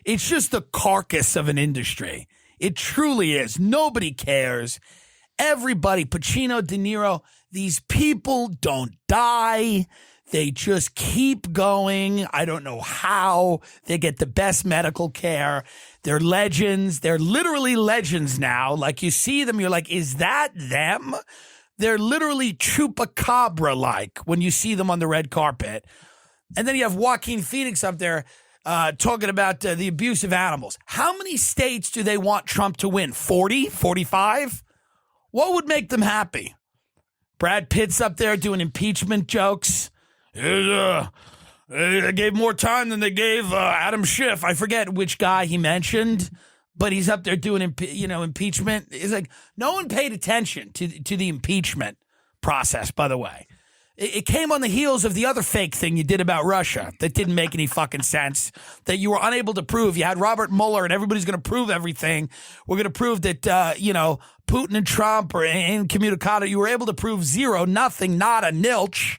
It's just the carcass of an industry. It truly is. Nobody cares. Everybody, Pacino, De Niro, these people don't die. They just keep going. I don't know how. They get the best medical care. They're legends. They're literally legends now. Like, you see them, you're like, is that them? They're literally chupacabra-like when you see them on the red carpet. And then you have Joaquin Phoenix up there talking about the abuse of animals. How many states do they want Trump to win? 40? 45? What would make them happy? Brad Pitt's up there doing impeachment jokes. They gave more time than they gave Adam Schiff. I forget which guy he mentioned, but he's up there doing impeachment. It's like, no one paid attention to the impeachment process, by the way. It came on the heels of the other fake thing you did about Russia that didn't make any fucking sense, that you were unable to prove. You had Robert Mueller and everybody's going to prove everything. We're going to prove that, Putin and Trump are incommunicado. You were able to prove zero, nothing, not a nilch.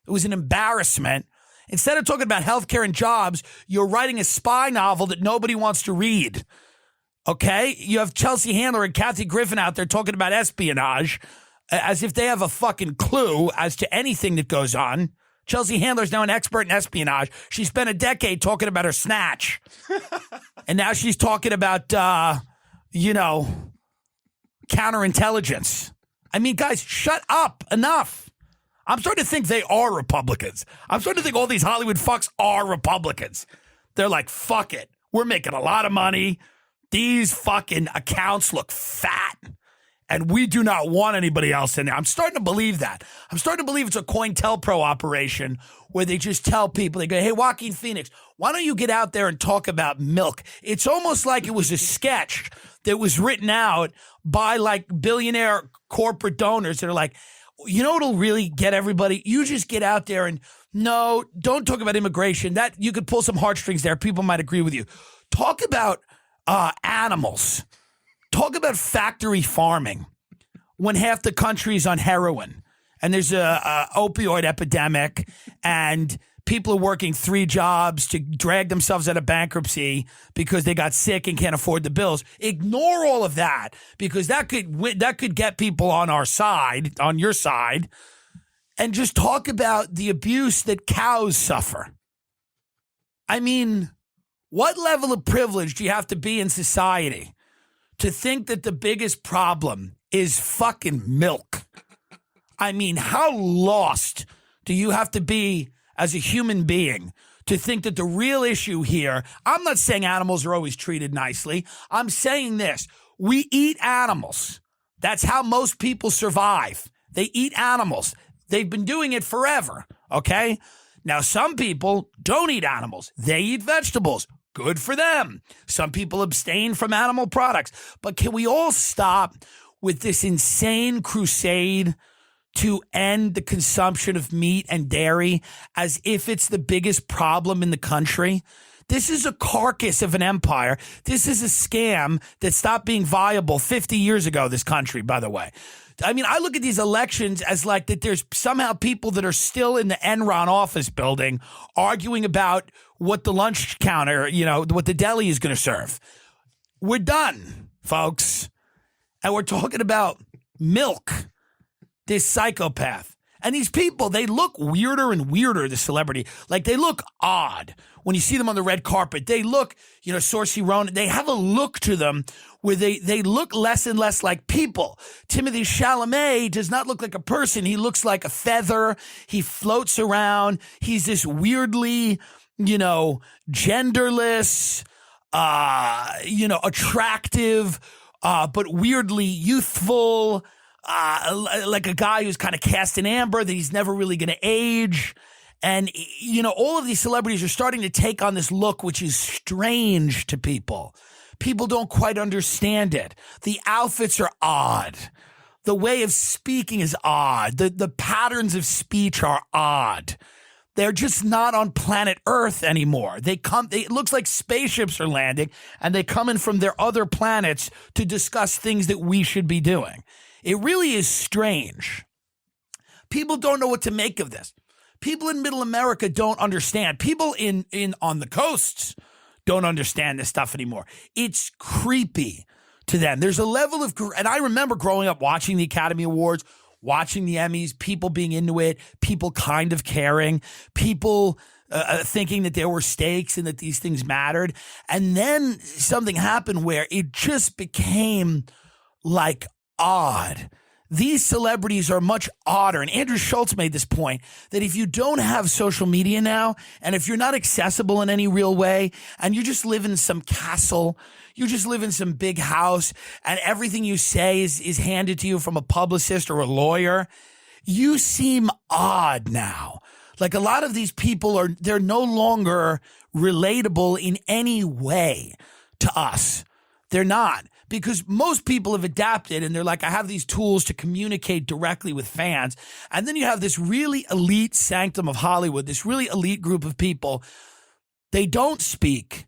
It was an embarrassment. Instead of talking about healthcare and jobs, you're writing a spy novel that nobody wants to read. Okay? You have Chelsea Handler and Kathy Griffin out there talking about espionage as if they have a fucking clue as to anything that goes on. Chelsea Handler's now an expert in espionage. She spent a decade talking about her snatch. And now she's talking about, counterintelligence. I mean, guys, shut up. Enough. I'm starting to think they are Republicans. I'm starting to think all these Hollywood fucks are Republicans. They're like, fuck it. We're making a lot of money. These fucking accounts look fat. And we do not want anybody else in there. I'm starting to believe that. I'm starting to believe it's a COINTELPRO operation where they just tell people, they go, hey, Joaquin Phoenix, why don't you get out there and talk about milk? It's almost like it was a sketch that was written out by like billionaire corporate donors that are like, you know what'll really get everybody? You just get out there and no, don't talk about immigration. That you could pull some heartstrings there. People might agree with you. Talk about animals. Talk about factory farming when half the country's on heroin and there's a opioid epidemic and people are working 3 jobs to drag themselves out of bankruptcy because they got sick and can't afford the bills. Ignore all of that because that could get people on our side, on your side, and just talk about the abuse that cows suffer. I mean, what level of privilege do you have to be in society to think that the biggest problem is fucking milk? I mean, how lost do you have to be as a human being to think that the real issue here, I'm not saying animals are always treated nicely. I'm saying this. We eat animals. That's how most people survive. They eat animals. They've been doing it forever, okay? Now, some people don't eat animals. They eat vegetables. Good for them. Some people abstain from animal products. But can we all stop with this insane crusade to end the consumption of meat and dairy as if it's the biggest problem in the country? This is a carcass of an empire. This is a scam that stopped being viable 50 years ago, this country, by the way. I mean, I look at these elections as like that there's somehow people that are still in the Enron office building arguing about what the lunch counter, what the deli is going to serve. We're done, folks. And we're talking about milk, this psychopath. And these people, they look weirder and weirder, the celebrity. Like, they look odd. When you see them on the red carpet, they look, Saoirse Ronan, they have a look to them where they look less and less like people. Timothée Chalamet does not look like a person. He looks like a feather. He floats around. He's this weirdly, genderless, attractive, but weirdly youthful, like a guy who's kind of cast in amber that he's never really going to age. And, all of these celebrities are starting to take on this look, which is strange to people. People don't quite understand it. The outfits are odd. The way of speaking is odd. The patterns of speech are odd. They're just not on planet Earth anymore. It looks like spaceships are landing and they come in from their other planets to discuss things that we should be doing. It really is strange. People don't know what to make of this. People in middle America don't understand. People on the coasts don't understand this stuff anymore. It's creepy to them. There's a level of, and I remember growing up watching the Academy Awards, watching the Emmys, people being into it, people kind of caring, people thinking that there were stakes and that these things mattered. And then something happened where it just became like odd. These celebrities are much odder. And Andrew Schultz made this point that if you don't have social media now, and if you're not accessible in any real way, and you just live in some castle, you just live in some big house, and everything you say is handed to you from a publicist or a lawyer, you seem odd now. Like a lot of these people they're no longer relatable in any way to us. They're not. Because most people have adapted and they're like, I have these tools to communicate directly with fans. And then you have this really elite sanctum of Hollywood, this really elite group of people. They don't speak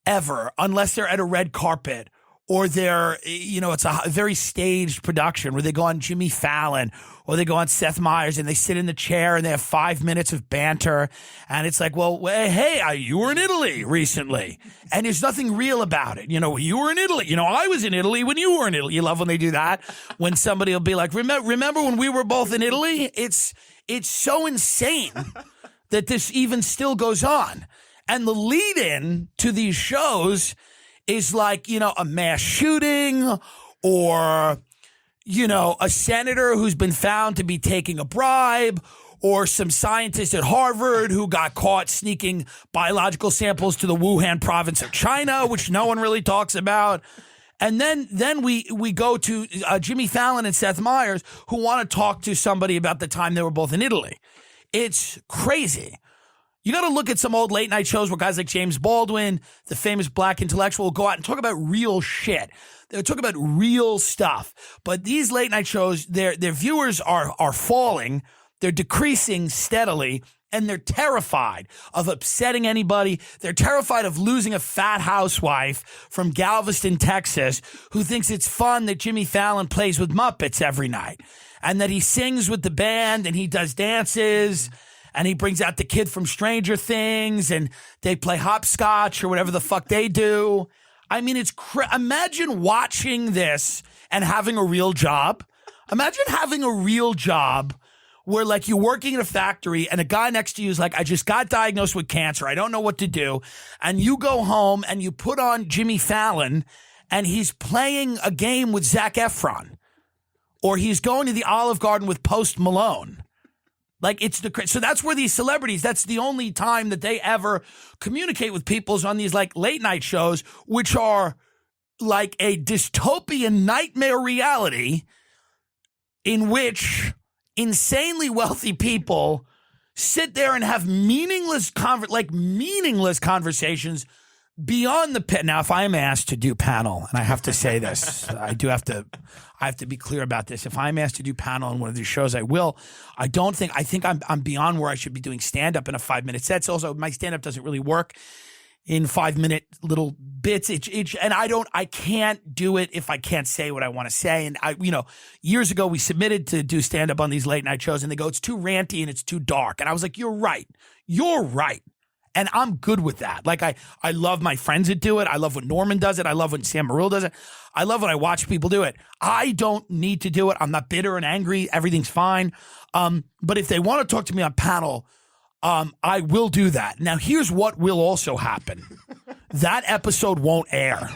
ever unless they're at a red carpet or they're, it's a very staged production where they go on Jimmy Fallon or they go on Seth Meyers and they sit in the chair and they have 5 minutes of banter. And it's like, well, hey, you were in Italy recently. And there's nothing real about it. You were in Italy. I was in Italy when you were in Italy. You love when they do that. When somebody will be like, remember when we were both in Italy? It's so insane that this even still goes on. And the lead in to these shows is like, a mass shooting or, a senator who's been found to be taking a bribe or some scientist at Harvard who got caught sneaking biological samples to the Wuhan province of China, which no one really talks about. And then we go to Jimmy Fallon and Seth Meyers who want to talk to somebody about the time they were both in Italy. It's crazy. You got to look at some old late night shows where guys like James Baldwin, the famous black intellectual, will go out and talk about real shit. They'll talk about real stuff. But these late night shows, their viewers are falling. They're decreasing steadily. And they're terrified of upsetting anybody. They're terrified of losing a fat housewife from Galveston, Texas, who thinks it's fun that Jimmy Fallon plays with Muppets every night. And that he sings with the band and he does dances. And he brings out the kid from Stranger Things and they play hopscotch or whatever the fuck they do. I mean, imagine watching this and having a real job. Imagine having a real job where like you're working in a factory and a guy next to you is like, I just got diagnosed with cancer. I don't know what to do. And you go home and you put on Jimmy Fallon and he's playing a game with Zac Efron. Or he's going to the Olive Garden with Post Malone. Like so that's where these celebrities, that's the only time that they ever communicate with people is on these like late night shows, which are like a dystopian nightmare reality in which insanely wealthy people sit there and have meaningless conversations beyond the pit. Now, if I am asked to do panel, and I have to say this, I have to be clear about this. If I'm asked to do panel on one of these shows, I will. I think I'm beyond where I should be doing stand-up in a 5-minute set. So also, my stand-up doesn't really work in 5-minute little bits. And I can't do it if I can't say what I want to say. And years ago, we submitted to do stand-up on these late night shows and they go, it's too ranty and it's too dark. And I was like, you're right. And I'm good with that. Like, I love my friends that do it. I love when Norman does it. I love when Sam Morrill does it. I love when I watch people do it. I don't need to do it. I'm not bitter and angry. Everything's fine. But if they want to talk to me on panel, I will do that. Now, here's what will also happen. That episode won't air.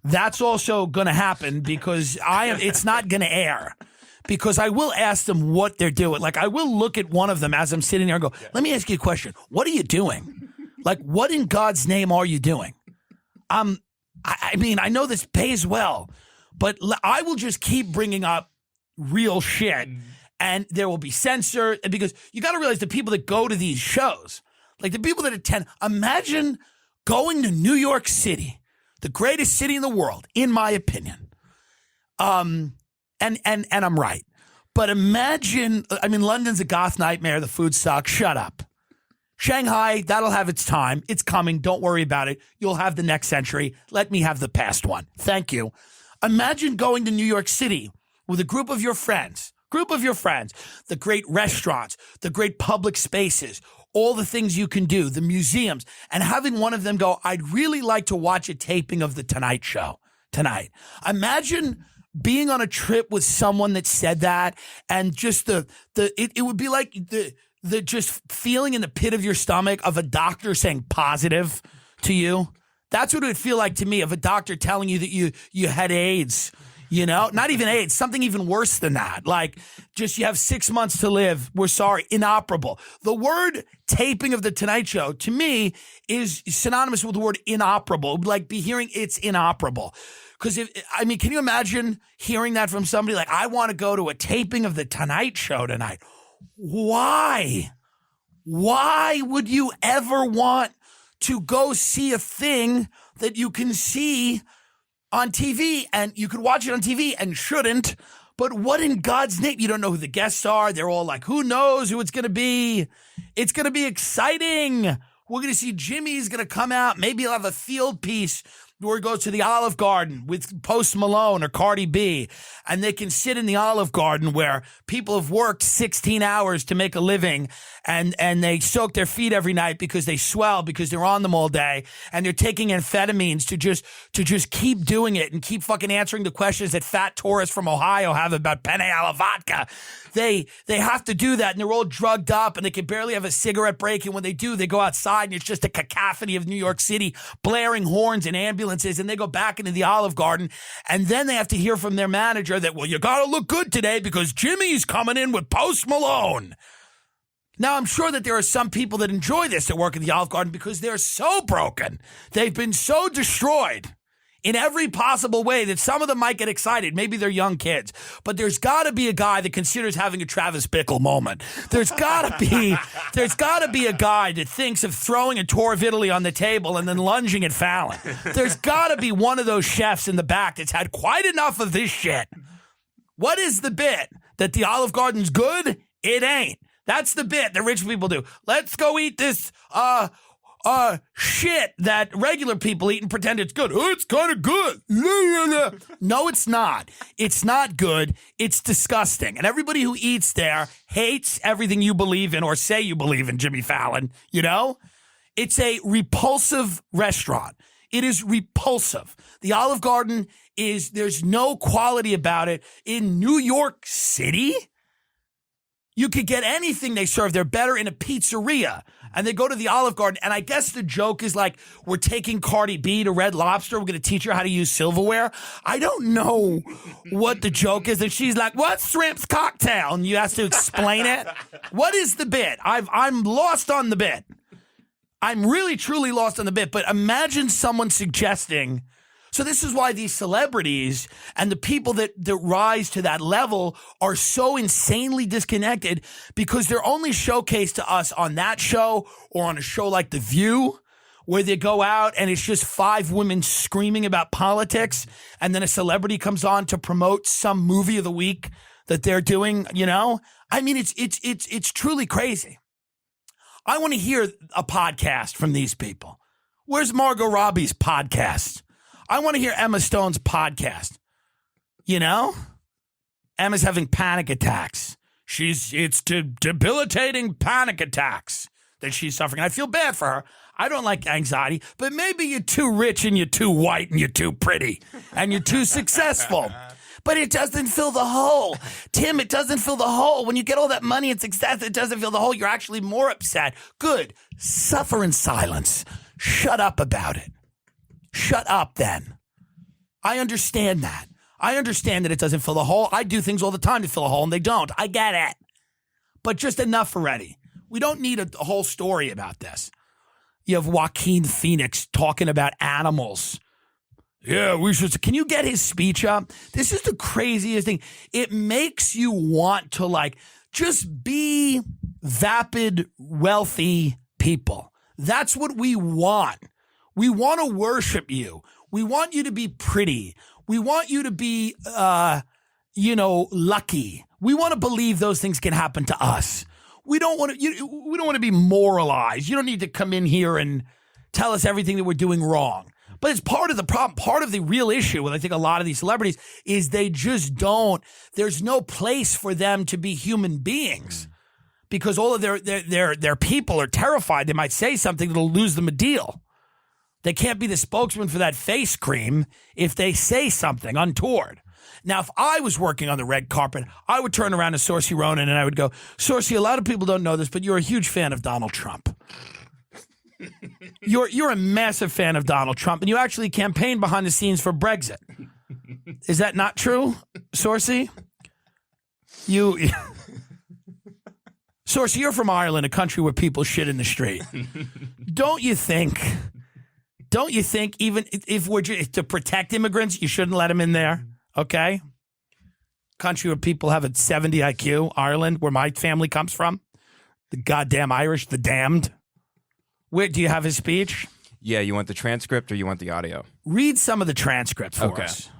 That's also going to happen because it's not going to air. Because I will ask them what they're doing. Like, I will look at one of them as I'm sitting there and go, let me ask you a question. What are you doing? Like, what in God's name are you doing? I mean, I know this pays well, but I will just keep bringing up real shit and there will be censor. Because you got to realize the people that go to these shows, like the people that attend, imagine going to New York City, the greatest city in the world, in my opinion. And I'm right. But imagine, London's a goth nightmare. The food sucks. Shut up. Shanghai, that'll have its time. It's coming. Don't worry about it. You'll have the next century. Let me have the past one. Thank you. Imagine going to New York City with a group of your friends, the great restaurants, the great public spaces, all the things you can do, the museums, and having one of them go, I'd really like to watch a taping of The Tonight Show tonight. Imagine being on a trip with someone that said that, and just it would be like the just feeling in the pit of your stomach of a doctor saying positive to you. That's what it would feel like to me, of a doctor telling you that you had AIDS. You know, not even AIDS, something even worse than that. Like, just you have 6 months to live. We're sorry, inoperable. The word taping of The Tonight Show, to me, is synonymous with the word inoperable. It would like be hearing it's inoperable. Because, can you imagine hearing that from somebody like, I want to go to a taping of The Tonight Show tonight? Why? Why would you ever want to go see a thing that you can see on TV, and you could watch it on TV and shouldn't, but what in God's name? You don't know who the guests are. They're all like, who knows who it's going to be? It's going to be exciting. We're going to see Jimmy's going to come out. Maybe he'll have a field piece where he goes to the Olive Garden with Post Malone or Cardi B, and they can sit in the Olive Garden where people have worked 16 hours to make a living, and they soak their feet every night because they swell, because they're on them all day, and they're taking amphetamines to just keep doing it and keep fucking answering the questions that fat tourists from Ohio have about penne alla vodka. They have to do that, and they're all drugged up, and they can barely have a cigarette break, and when they do, they go outside, and it's just a cacophony of New York City, blaring horns and ambulances, and they go back into the Olive Garden, and then they have to hear from their manager that, well, you gotta look good today because Jimmy's coming in with Post Malone. Now, I'm sure that there are some people that enjoy this that work at the Olive Garden because they're so broken. They've been so destroyed in every possible way that some of them might get excited. Maybe they're young kids. But there's got to be a guy that considers having a Travis Bickle moment. There's got to be a guy that thinks of throwing a tour of Italy on the table and then lunging at Fallon. There's got to be one of those chefs in the back that's had quite enough of this shit. What is the bit? That the Olive Garden's good? It ain't. That's the bit that rich people do. Let's go eat this shit that regular people eat and pretend it's good. Oh, it's kind of good. No, it's not. It's not good. It's disgusting. And everybody who eats there hates everything you believe in or say you believe in, Jimmy Fallon. You know? It's a repulsive restaurant. It is repulsive. The Olive Garden there's no quality about it. In New York City, you could get anything they serve. They're better in a pizzeria. And they go to the Olive Garden. And I guess the joke is like, we're taking Cardi B to Red Lobster. We're going to teach her how to use silverware. I don't know what the joke is. And she's like, what's shrimp's cocktail? And you have to explain it. What is the bit? I'm lost on the bit. I'm really, truly lost on the bit. But imagine someone suggesting. So this is why these celebrities and the people that rise to that level are so insanely disconnected, because they're only showcased to us on that show or on a show like The View, where they go out and it's just 5 women screaming about politics, and then a celebrity comes on to promote some movie of the week that they're doing, you know? I mean, it's truly crazy. I want to hear a podcast from these people. Where's Margot Robbie's podcast? I want to hear Emma Stone's podcast. You know? Emma's having panic attacks. It's debilitating panic attacks that she's suffering. I feel bad for her. I don't like anxiety, but maybe you're too rich and you're too white and you're too pretty and you're too successful. But it doesn't fill the hole. Tim, it doesn't fill the hole. When you get all that money and success, it doesn't fill the hole. You're actually more upset. Good. Suffer in silence. Shut up about it. Shut up then. I understand that. I understand that it doesn't fill the hole. I do things all the time to fill a hole and they don't. I get it. But just enough already. We don't need a whole story about this. You have Joaquin Phoenix talking about animals. Yeah, we should. Can you get his speech up? This is the craziest thing. It makes you want to just be vapid, wealthy people. That's what we want. We want to worship you. We want you to be pretty. We want you to be, lucky. We want to believe those things can happen to us. We don't want to be moralized. You don't need to come in here and tell us everything that we're doing wrong. But it's part of the problem. Part of the real issue with, I think, a lot of these celebrities is they just don't. There's no place for them to be human beings. because all of their people are terrified they might say something that'll lose them a deal. They can't be the spokesman for that face cream if they say something untoward. Now, if I was working on the red carpet, I would turn around to Saoirse Ronan and I would go, Saoirse, a lot of people don't know this, but you're a huge fan of Donald Trump. You're a massive fan of Donald Trump, and you actually campaigned behind the scenes for Brexit. Is that not true, Saoirse? Saoirse, you're from Ireland, a country where people shit in the street. Don't you think even if we're to protect immigrants, you shouldn't let them in there? Okay? Country where people have a 70 IQ, Ireland, where my family comes from. The goddamn Irish, the damned. Where do you have his speech? Yeah, you want the transcript or you want the audio? Read some of the transcript for us.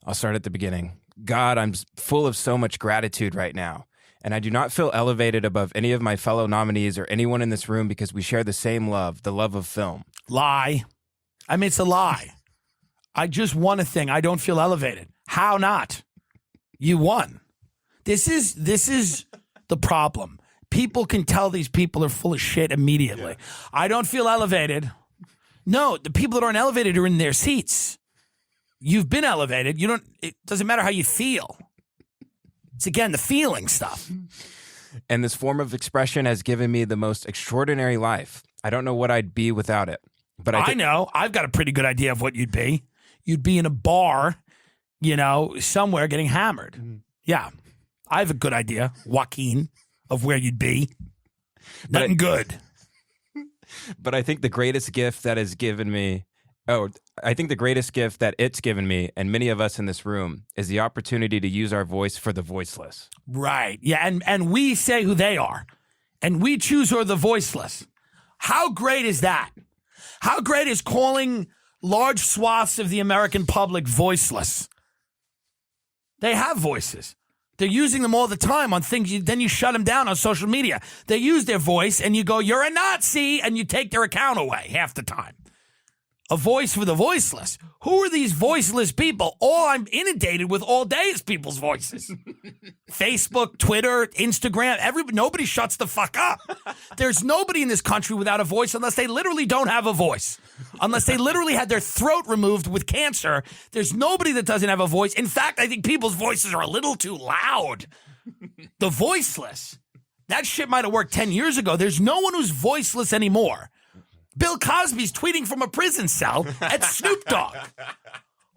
I'll start at the beginning. God, I'm full of so much gratitude right now. And I do not feel elevated above any of my fellow nominees or anyone in this room because we share the same love, the love of film. Lie. I mean, it's a lie. I just won a thing. I don't feel elevated. How not? You won. This is the problem. People can tell these people are full of shit immediately. Yeah. I don't feel elevated. No, the people that aren't elevated are in their seats. You've been elevated. It doesn't matter how you feel. It's, again, the feeling stuff. And this form of expression has given me the most extraordinary life. I don't know what I'd be without it. But I know. I've got a pretty good idea of what you'd be. You'd be in a bar, somewhere getting hammered. Mm-hmm. Yeah. I have a good idea, Joaquin, of where you'd be. Nothing good. But I think the greatest gift that has given me... I think the greatest gift that it's given me, and many of us in this room, is the opportunity to use our voice for the voiceless. Right. Yeah, and we say who they are. And we choose who are the voiceless. How great is that? How great is calling large swaths of the American public voiceless? They have voices. They're using them all the time on things. Then you shut them down on social media. They use their voice, and you go, you're a Nazi, and you take their account away half the time. A voice for the voiceless. Who are these voiceless people? All I'm inundated with all day is people's voices. Facebook, Twitter, Instagram, nobody shuts the fuck up. There's nobody in this country without a voice unless they literally don't have a voice. Unless they literally had their throat removed with cancer, there's nobody that doesn't have a voice. In fact, I think people's voices are a little too loud. The voiceless. That shit might have worked 10 years ago. There's no one who's voiceless anymore. Bill Cosby's tweeting from a prison cell at Snoop Dogg.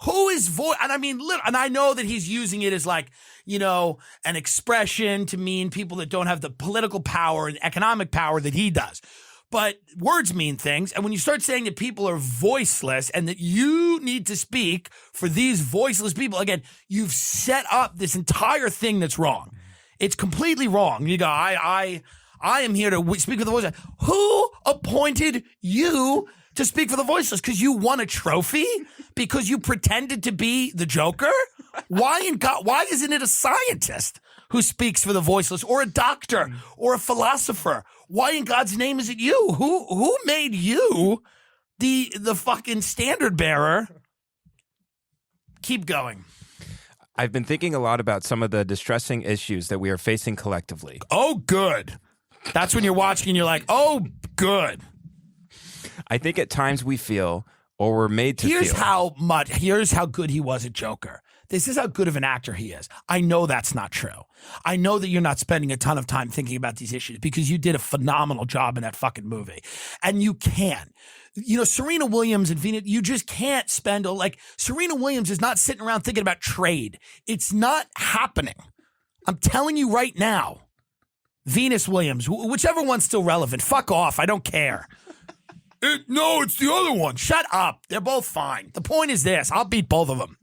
Who is voice? And I mean, and I know that he's using it as like, an expression to mean people that don't have the political power and economic power that he does. But words mean things. And when you start saying that people are voiceless and that you need to speak for these voiceless people, again, you've set up this entire thing that's wrong. It's completely wrong. You go, I am here to speak for the voiceless. Who appointed you to speak for the voiceless? Because you won a trophy? Because you pretended to be the Joker? Why isn't it a scientist who speaks for the voiceless, or a doctor, or a philosopher? Why in God's name is it you? Who made you the fucking standard bearer? Keep going. I've been thinking a lot about some of the distressing issues that we are facing collectively. Oh, good. That's when you're watching and you're like, oh, good. I think at times we feel, or we're made to feel. Here's how good he was at Joker. This is how good of an actor he is. I know that's not true. I know that you're not spending a ton of time thinking about these issues because you did a phenomenal job in that fucking movie. And you can. Serena Williams and Venus, you just can't spend, Serena Williams is not sitting around thinking about trade. It's not happening. I'm telling you right now. Venus Williams, whichever one's still relevant, fuck off. I don't care. No, it's the other one. Shut up. They're both fine. The point is this. I'll beat both of them.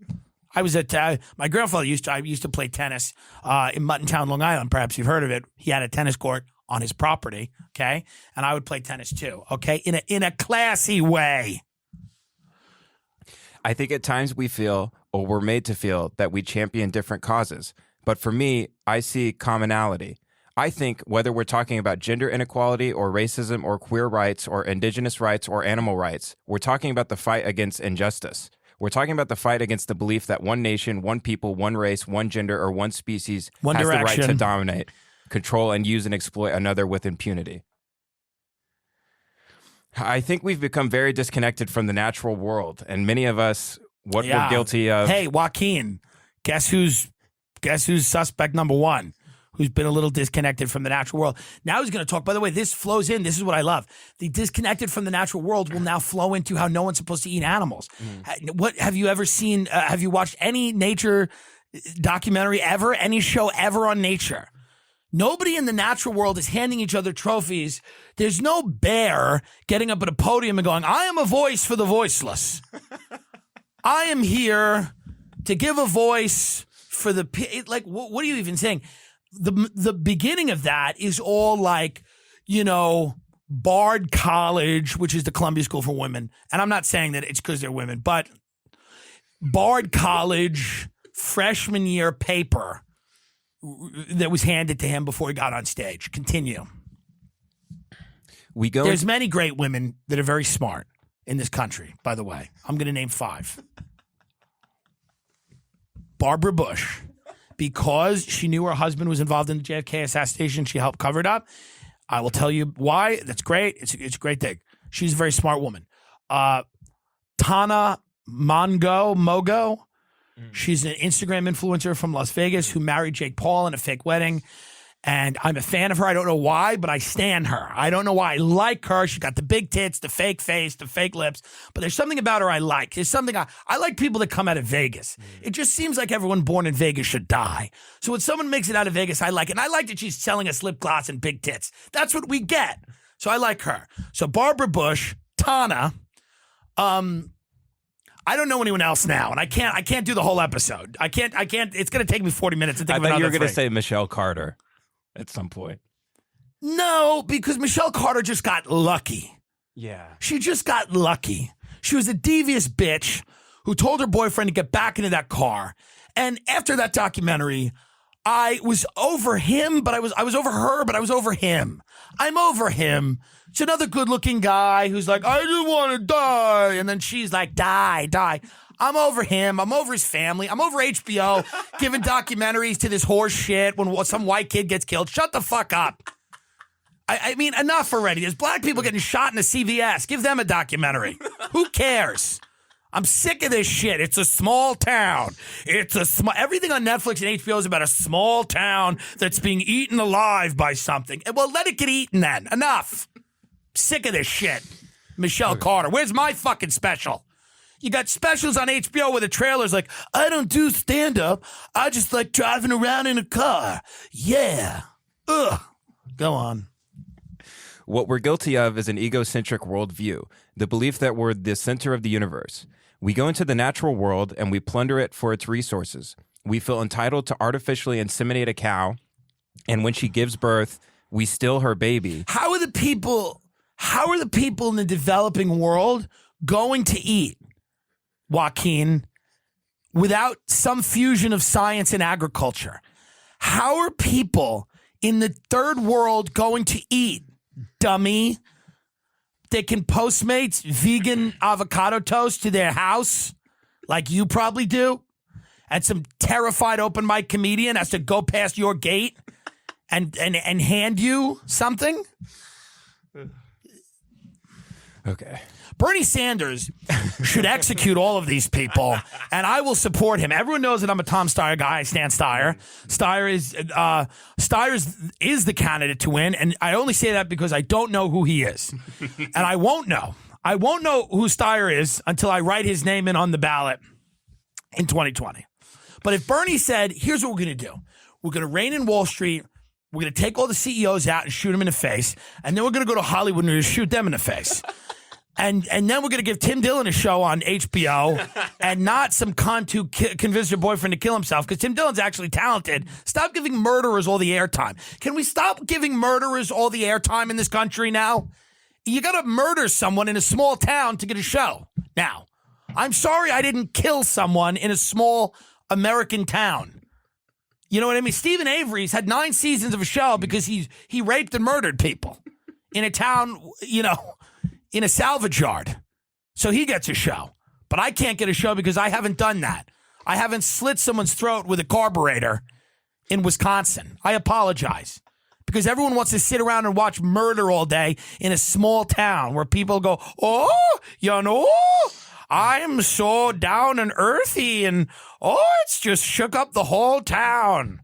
I was at my grandfather used to play tennis in Muttontown, Long Island. Perhaps you've heard of it. He had a tennis court on his property, okay? And I would play tennis too, okay? In a classy way. I think at times we feel, or we're made to feel, that we champion different causes. But for me, I see commonality. I think whether we're talking about gender inequality or racism or queer rights or indigenous rights or animal rights, we're talking about the fight against injustice. We're talking about the fight against the belief that one nation, one people, one race, one gender, or one species has the right to dominate. control, and use and exploit another with impunity. I think we've become very disconnected from the natural world, and many of us, what we're guilty of. Hey, Joaquin, guess who's suspect number one? Who's been a little disconnected from the natural world. Now he's going to talk. By the way, this flows in. This is what I love. The disconnected from the natural world will now flow into how no one's supposed to eat animals. What have you ever seen? Have you watched any nature documentary ever? Any show ever on nature? Nobody in the natural world is handing each other trophies. There's no bear getting up at a podium and going, I am a voice for the voiceless. I am here to give a voice for the, like, what are you even saying? The beginning of that is all like, Bard College, which is the Columbia School for Women. And I'm not saying that it's because they're women, but Bard College freshman year paper that was handed to him before he got on stage. Continue. There's many great women that are very smart in this country, by the way. I'm going to name 5. Barbara Bush. Because she knew her husband was involved in the JFK assassination, she helped cover it up. I will tell you why. That's great. It's a great thing. She's a very smart woman. Tana Mogo. She's an Instagram influencer from Las Vegas who married Jake Paul in a fake wedding. And I'm a fan of her. I don't know why, but I stan her. I don't know why. I like her. She got the big tits, the fake face, the fake lips. But there's something about her I like. There's something I like people that come out of Vegas. It just seems like everyone born in Vegas should die. So when someone makes it out of Vegas, I like it. And I like that she's selling us lip gloss and big tits. That's what we get. So I like her. So Barbara Bush, Tana, I don't know anyone else now, and I can't do the whole episode. I can't. It's going to take me 40 minutes to think of another. I thought you were going to say Michelle Carter at some point. No, because Michelle Carter just got lucky. Yeah. She just got lucky. She was a devious bitch who told her boyfriend to get back into that car. And after that documentary, I was over him, but I was over her, but I was over him. I'm over him. It's another good-looking guy who's like, I just want to die. And then she's like, die. I'm over him. I'm over his family. I'm over HBO giving documentaries to this horse shit when some white kid gets killed. Shut the fuck up. I mean, enough already. There's black people getting shot in a CVS. Give them a documentary. Who cares? I'm sick of this shit. It's a small town. Everything on Netflix and HBO is about a small town that's being eaten alive by something. Well, let it get eaten then. Enough. Sick of this shit. Michelle Carter. Where's my fucking special? You got specials on HBO where the trailer's like, I don't do stand-up. I just like driving around in a car. Yeah. Ugh. Go on. What we're guilty of is an egocentric worldview, the belief that we're the center of the universe. We go into the natural world and we plunder it for its resources. We feel entitled to artificially inseminate a cow, and when she gives birth, we steal her baby. How are the people in the developing world going to eat, Joaquin, without some fusion of science and agriculture? How are people in the third world going to eat, dummy? They can Postmates vegan avocado toast to their house like you probably do. And some terrified open mic comedian has to go past your gate and hand you something. Okay. Bernie Sanders should execute all of these people, and I will support him. Everyone knows that I'm a Tom Steyer guy. I stand Steyer. Steyer is the candidate to win, and I only say that because I don't know who he is, and I won't know. I won't know who Steyer is until I write his name in on the ballot in 2020. But if Bernie said, "Here's what we're going to do: we're going to rein in Wall Street. We're going to take all the CEOs out and shoot them in the face, and then we're going to go to Hollywood and we're going to shoot them in the face." And then we're going to give Tim Dillon a show on HBO and not some cunt who convinced her boyfriend to kill himself, because Tim Dillon's actually talented. Stop giving murderers all the airtime. Can we stop giving murderers all the airtime in this country now? You got to murder someone in a small town to get a show. Now, I'm sorry I didn't kill someone in a small American town. You know what I mean? Stephen Avery's had 9 seasons of a show because he raped and murdered people in a town, in a salvage yard. So he gets a show. But I can't get a show because I haven't done that. I haven't slit someone's throat with a carburetor in Wisconsin. I apologize. because everyone wants to sit around and watch murder all day in a small town where people go, oh, you know, I'm so down and earthy, and it's just shook up the whole town.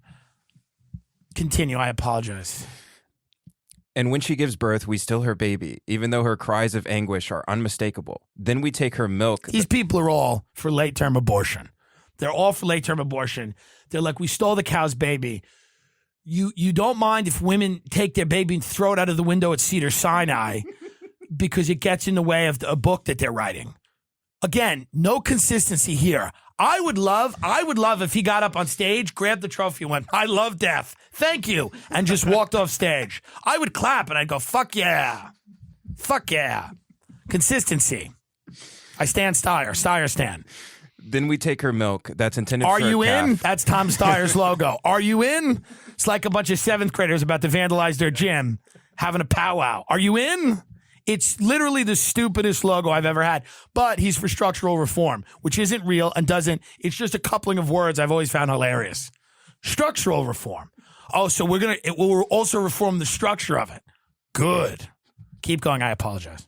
Continue. I apologize. And when she gives birth, we still her baby, even though her cries of anguish are unmistakable. Then we take her milk. These people are all for late-term abortion. They're all for late-term abortion. They're like, we stole the cow's baby. You don't mind if women take their baby and throw it out of the window at Cedar Sinai because it gets in the way of a book that they're writing. Again, no consistency here. I would love if he got up on stage, grabbed the trophy and went, I love death. Thank you. And just walked off stage. I would clap and I'd go, fuck yeah. Fuck yeah. Consistency. I stand Steyer. Steyer stand. Then we take her milk that's intended Are for you a calf. in? That's Tom Steyer's logo. Are you in? It's like a bunch of seventh graders about to vandalize their gym, having a powwow. Are you in? It's literally the stupidest logo I've ever had. But he's for structural reform, which isn't real and doesn't. It's just a coupling of words I've always found hilarious. Structural reform. Oh, so it will also reform the structure of it. Good. Keep going. I apologize.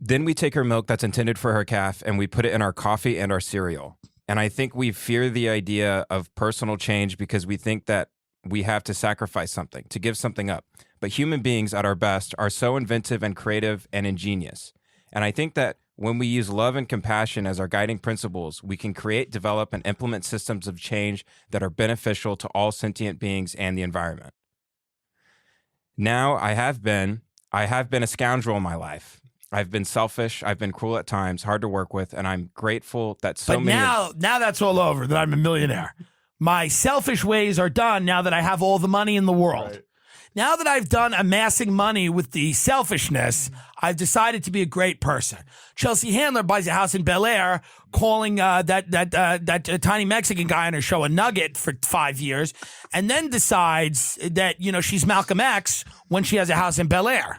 Then we take her milk that's intended for her calf and we put it in our coffee and our cereal. And I think we fear the idea of personal change because we think that we have to sacrifice something, to give something up. But human beings at our best are so inventive and creative and ingenious. And I think that when we use love and compassion as our guiding principles, we can create, develop, and implement systems of change that are beneficial to all sentient beings and the environment. Now, I have been a scoundrel in my life. I've been selfish. I've been cruel at times, hard to work with, and I'm grateful that now that's all over, that I'm a millionaire. My selfish ways are done now that I have all the money in the world. Right. Now that I've done amassing money with the selfishness, I've decided to be a great person. Chelsea Handler buys a house in Bel Air, calling that tiny Mexican guy on her show a nugget for 5 years, and then decides that, she's Malcolm X when she has a house in Bel Air.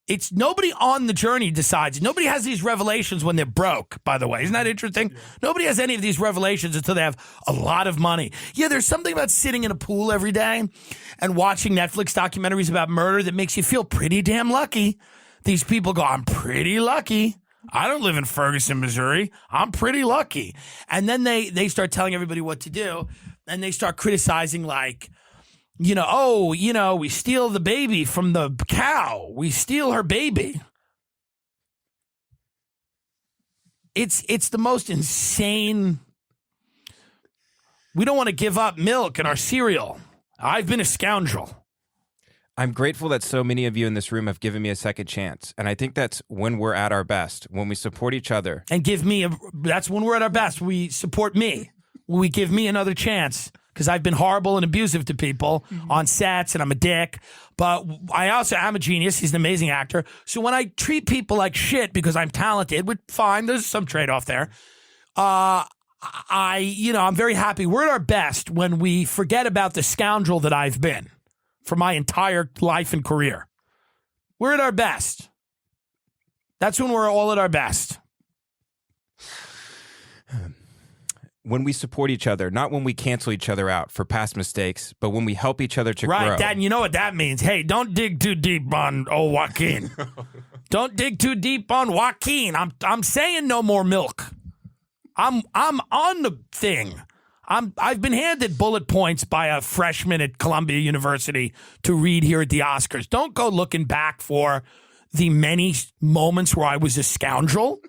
It's nobody on the journey decides. Nobody has these revelations when they're broke, by the way. Isn't that interesting? Yeah. Nobody has any of these revelations until they have a lot of money. Yeah, there's something about sitting in a pool every day and watching Netflix documentaries about murder that makes you feel pretty damn lucky. These people go, I'm pretty lucky. I don't live in Ferguson, Missouri. I'm pretty lucky. And then they start telling everybody what to do, and they start criticizing like, we steal the baby from the cow. We steal her baby. It's the most insane. We don't want to give up milk in our cereal. I've been a scoundrel. I'm grateful that so many of you in this room have given me a second chance. And I think that's when we're at our best, when we support each other. And that's when we're at our best. We support me. We give me another chance. Because I've been horrible and abusive to people on sets, and I'm a dick. But I also am a genius. He's an amazing actor. So when I treat people like shit because I'm talented, which fine, there's some trade-off there. I'm very happy. We're at our best when we forget about the scoundrel that I've been for my entire life and career. We're at our best. That's when we're all at our best. When we support each other, not when we cancel each other out for past mistakes, but when we help each other to grow. Right, Dad, and you know what that means. Hey, don't dig too deep on Joaquin. Don't dig too deep on Joaquin. I'm saying no more milk. I'm on the thing. I've been handed bullet points by a freshman at Columbia University to read here at the Oscars. Don't go looking back for the many moments where I was a scoundrel.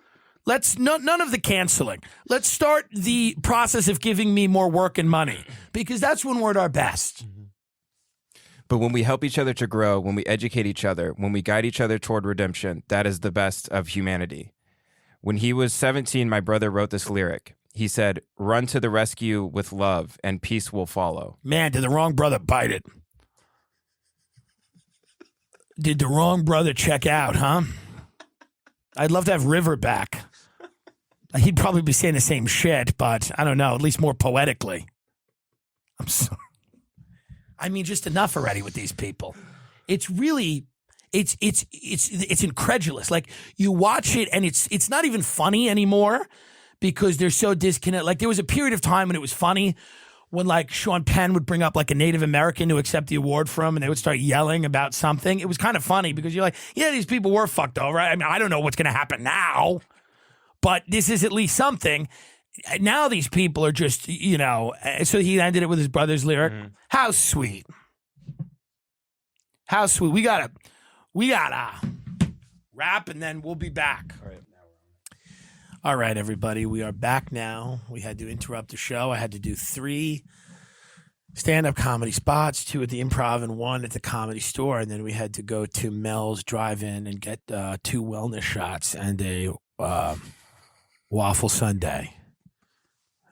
None of the canceling. Let's start the process of giving me more work and money, because that's when we're at our best. But when we help each other to grow, when we educate each other, when we guide each other toward redemption, that is the best of humanity. When he was 17, my brother wrote this lyric. He said, "Run to the rescue with love and peace will follow." Man, did the wrong brother bite it? Did the wrong brother check out, huh? I'd love to have River back. He'd probably be saying the same shit, but I don't know, at least more poetically. I'm sorry. I mean, just enough already with these people. It's really, it's incredulous. Like, you watch it and it's not even funny anymore because they're so disconnected. Like, there was a period of time when it was funny when like Sean Penn would bring up like a Native American to accept the award from, and they would start yelling about something. It was kind of funny because you're like, yeah, these people were fucked over. I mean, I don't know what's going to happen now, but this is at least something. Now these people are just, you know, so he ended it with his brother's lyric. How sweet. How sweet. We gotta wrap and then we'll be back. All right, everybody. We are back now. We had to interrupt the show. I had to do 3 stand-up comedy spots, 2 at the Improv and 1 at the Comedy Store. And then we had to go to Mel's Drive-In and get 2 wellness shots and a waffle sundae.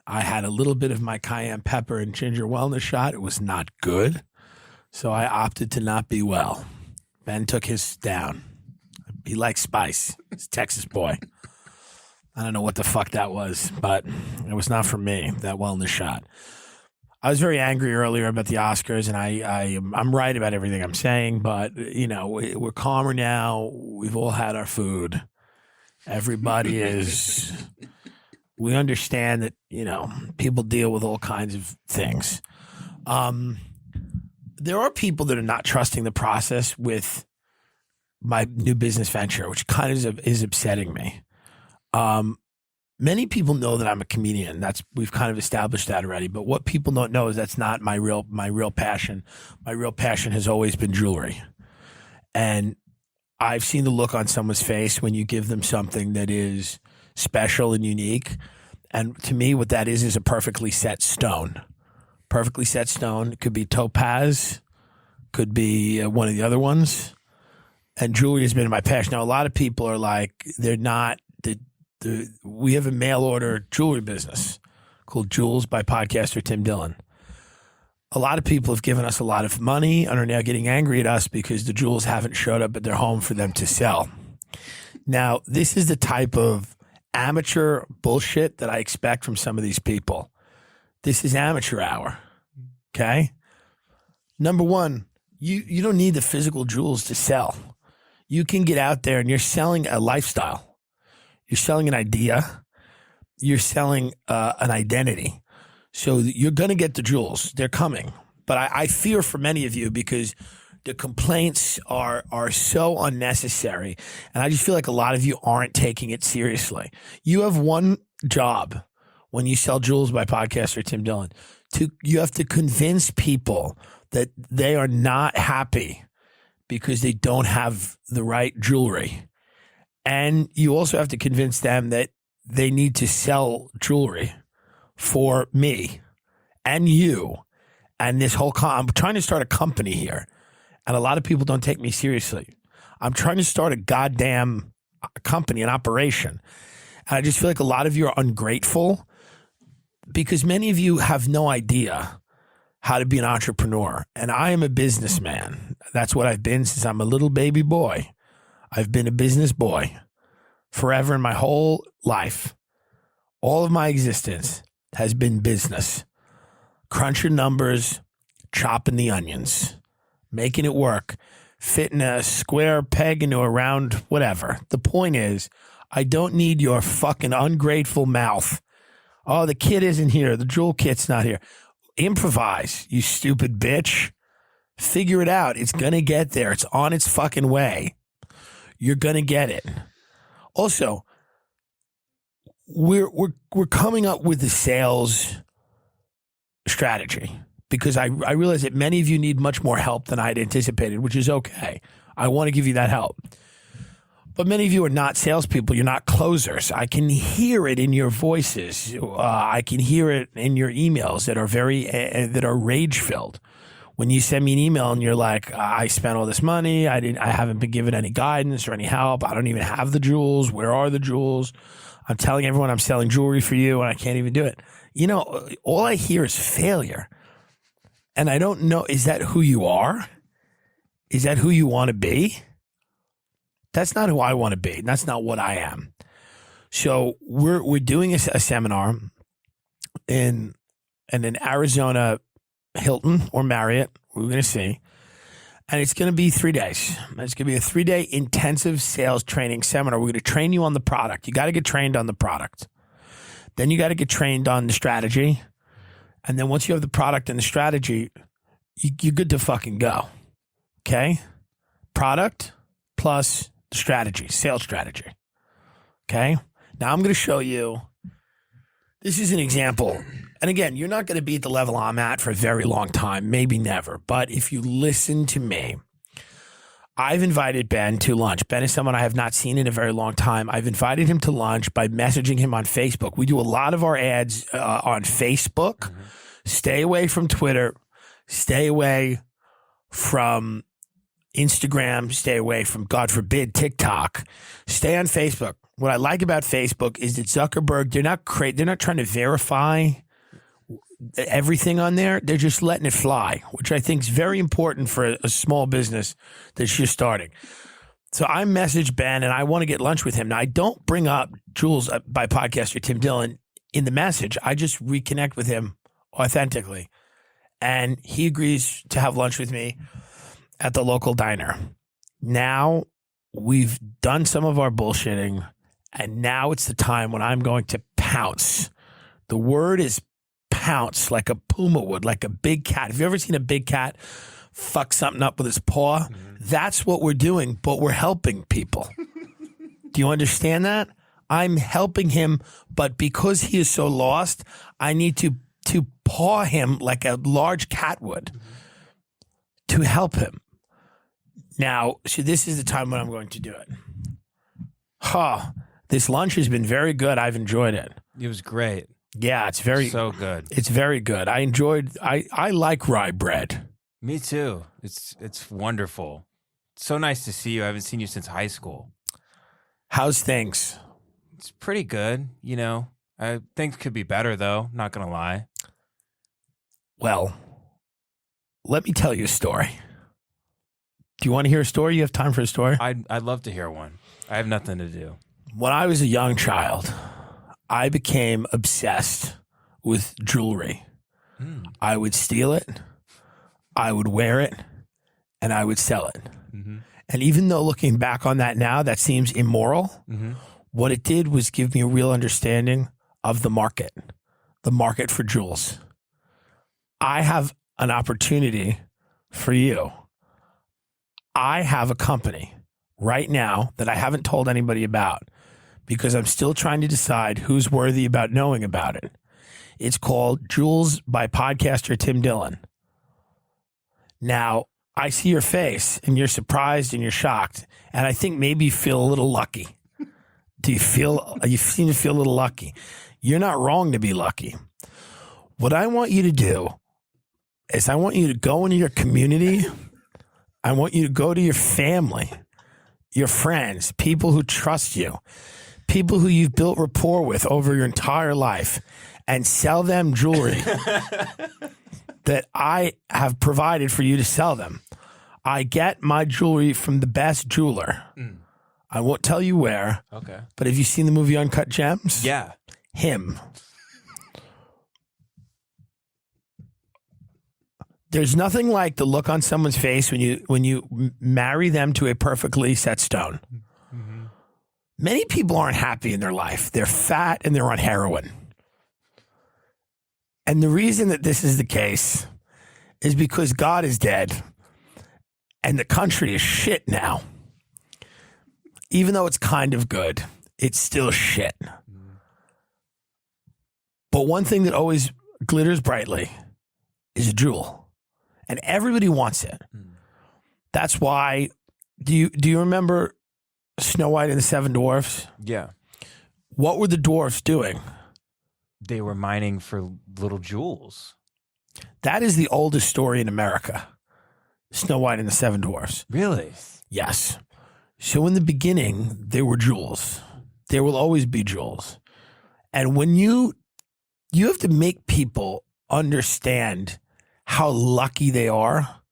I had a little bit of my cayenne pepper and ginger wellness shot. It was not good, so I opted to not be well. Ben took his down. He likes spice. He's a Texas boy. I don't know what the fuck that was, but it was not for me, that wellness shot. I was very angry earlier about the Oscars, and I'm right about everything I'm saying, but, you know, we're calmer now. We've all had our food. Everybody is... We understand that, you know, people deal with all kinds of things. There are people that are not trusting the process with my new business venture, which kind of is upsetting me. Many people know that I'm a comedian. We've kind of established that already. But what people don't know is that's not my real passion. My real passion has always been jewelry. And I've seen the look on someone's face when you give them something that is special and unique. And to me, what that is a perfectly set stone. Perfectly set stone. It could be topaz, could be one of the other ones. And jewelry has been my passion. Now, a lot of people are like, they're not. We have a mail order jewelry business called Jewels by podcaster Tim Dillon. A lot of people have given us a lot of money and are now getting angry at us because the jewels haven't showed up at their home for them to sell. Now, this is the type of amateur bullshit that I expect from some of these people. This is amateur hour, okay? Number one, you don't need the physical jewels to sell. You can get out there and you're selling a lifestyle. You're selling an idea. You're selling an identity. So you're going to get the jewels. They're coming. But I fear for many of you because the complaints are so unnecessary. And I just feel like a lot of you aren't taking it seriously. You have one job when you sell Jewels by podcaster Tim Dillon. You have to convince people that they are not happy because they don't have the right jewelry. And you also have to convince them that they need to sell jewelry for me and you and this whole I'm trying to start a company here, and a lot of people don't take me seriously. I'm trying to start a goddamn company, an operation. And I just feel like a lot of you are ungrateful because many of you have no idea how to be an entrepreneur. And I am a businessman. That's what I've been since I'm a little baby boy. I've been a business boy forever in my whole life. All of my existence has been business. Crunching numbers, chopping the onions, making it work, fitting a square peg into a round whatever. The point is, I don't need your fucking ungrateful mouth. Oh, the kit isn't here. The jewel kit's not here. Improvise, you stupid bitch. Figure it out. It's going to get there. It's on its fucking way. You're going to get it. Also, we're coming up with the sales strategy because I realize that many of you need much more help than I'd anticipated, which is okay. I want to give you that help. But many of you are not salespeople. You're not closers. I can hear it in your voices. I can hear it in your emails that are that are rage filled. When you send me an email and you're like, I spent all this money. I haven't been given any guidance or any help. I don't even have the jewels. Where are the jewels? I'm telling everyone I'm selling jewelry for you and I can't even do it. You know, all I hear is failure. And I don't know, is that who you are? Is that who you want to be? That's not who I want to be. That's not what I am. So we're doing a seminar in an Arizona Hilton or Marriott. We're going to see. And it's going to be 3 days. It's going to be a 3-day intensive sales training seminar. We're going to train you on the product. You got to get trained on the product. Then you got to get trained on the strategy. And then once you have the product and the strategy, you're good to fucking go. Okay? Product plus strategy, sales strategy. Okay? Now I'm going to show you. This is an example. And again, you're not going to be at the level I'm at for a very long time, maybe never. But if you listen to me, I've invited Ben to lunch. Ben is someone I have not seen in a very long time. I've invited him to lunch by messaging him on Facebook. We do a lot of our ads on Facebook. Mm-hmm. Stay away from Twitter. Stay away from Instagram. Stay away from, God forbid, TikTok. Stay on Facebook. What I like about Facebook is that Zuckerberg, they're not trying to verify everything on there. They're just letting it fly, which I think is very important for a small business that's just starting. So I messaged Ben and I want to get lunch with him. Now, I don't bring up Jules by podcaster Tim Dillon in the message. I just reconnect with him authentically. And he agrees to have lunch with me at the local diner. Now we've done some of our bullshitting, and now it's the time when I'm going to pounce. The word is pounce, like a puma would, like a big cat. Have you ever seen a big cat fuck something up with his paw? Mm-hmm. That's what we're doing, but we're helping people. Do you understand that? I'm helping him, but because he is so lost, I need to paw him like a large cat would to help him. Now, so this is the time when I'm going to do it. This lunch has been very good. I've enjoyed it. It was great. Yeah, it's so good. It's very good. I like rye bread. Me too. It's wonderful. So nice to see you. I haven't seen you since high school. How's things? It's pretty good. You know, I think it could be better though. Not gonna lie. Well, let me tell you a story. Do you want to hear a story? You have time for a story? I'd love to hear one. I have nothing to do. When I was a young child, I became obsessed with jewelry. I would steal it, I would wear it, and I would sell it. Mm-hmm. And even though looking back on that now, that seems immoral, what it did was give me a real understanding of the market for jewels. I have an opportunity for you. I have a company right now that I haven't told anybody about because I'm still trying to decide who's worthy about knowing about it. It's called Jules by podcaster Tim Dillon. Now, I see your face and you're surprised and you're shocked, and I think maybe you feel a little lucky. You seem to feel a little lucky. You're not wrong to be lucky. What I want you to do is I want you to go into your community. I want you to go to your family, your friends, people who trust you, people who you've built rapport with over your entire life, and sell them jewelry that I have provided for you to sell them. I get my jewelry from the best jeweler. I won't tell you where. Okay. But have you seen the movie Uncut Gems? Yeah. Him. There's nothing like the look on someone's face when you marry them to a perfectly set stone. Mm-hmm. Many people aren't happy in their life. They're fat and they're on heroin. And the reason that this is the case is because God is dead and the country is shit now. Even though it's kind of good, it's still shit. But one thing that always glitters brightly is a jewel. And everybody wants it. That's why, do you remember Snow White and the Seven Dwarfs? Yeah. What were the dwarfs doing? They were mining for little jewels. That is the oldest story in America. Snow White and the Seven Dwarfs. Really? Yes. So in the beginning, there were jewels. There will always be jewels. And when you have to make people understand how lucky they are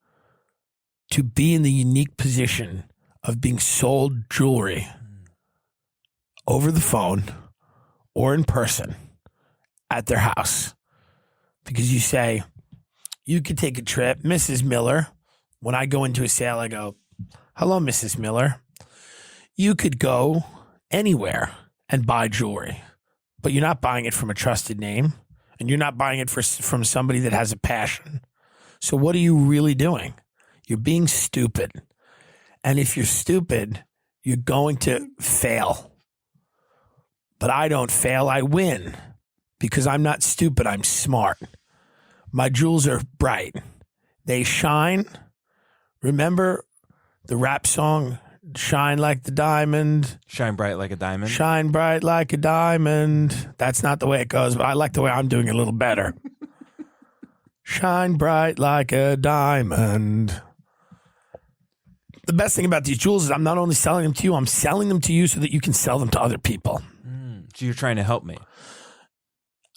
to be in the unique position of being sold jewelry over the phone or in person at their house. Because you say, you could take a trip, Mrs. Miller. When I go into a sale, I go, hello, Mrs. Miller. You could go anywhere and buy jewelry, but you're not buying it from a trusted name. and you're not buying it from somebody that has a passion. So what are you really doing? You're being stupid. And if you're stupid, you're going to fail. But I don't fail, I win. Because I'm not stupid, I'm smart. My jewels are bright. They shine. Remember the rap song, Shine Like the Diamond? Shine bright like a diamond. Shine bright like a diamond. That's not the way it goes, but I like the way I'm doing it a little better. Shine bright like a diamond. The best thing about these jewels is I'm not only selling them to you, I'm selling them to you so that you can sell them to other people. So you're trying to help me.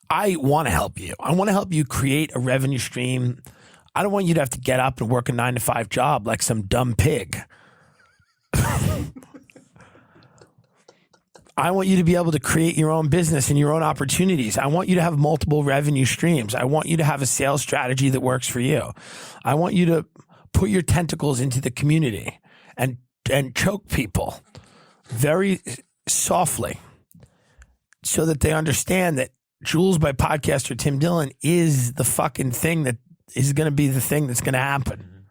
I want to help you. I want to help you create a revenue stream. I don't want you to have to get up and work a 9-to-5 job like some dumb pig. I want you to be able to create your own business and your own opportunities. I want you to have multiple revenue streams. I want you to have a sales strategy that works for you. I want you to put your tentacles into the community and choke people very softly so that they understand that Jules by podcaster Tim Dillon is the fucking thing that is going to be the thing that's going to happen.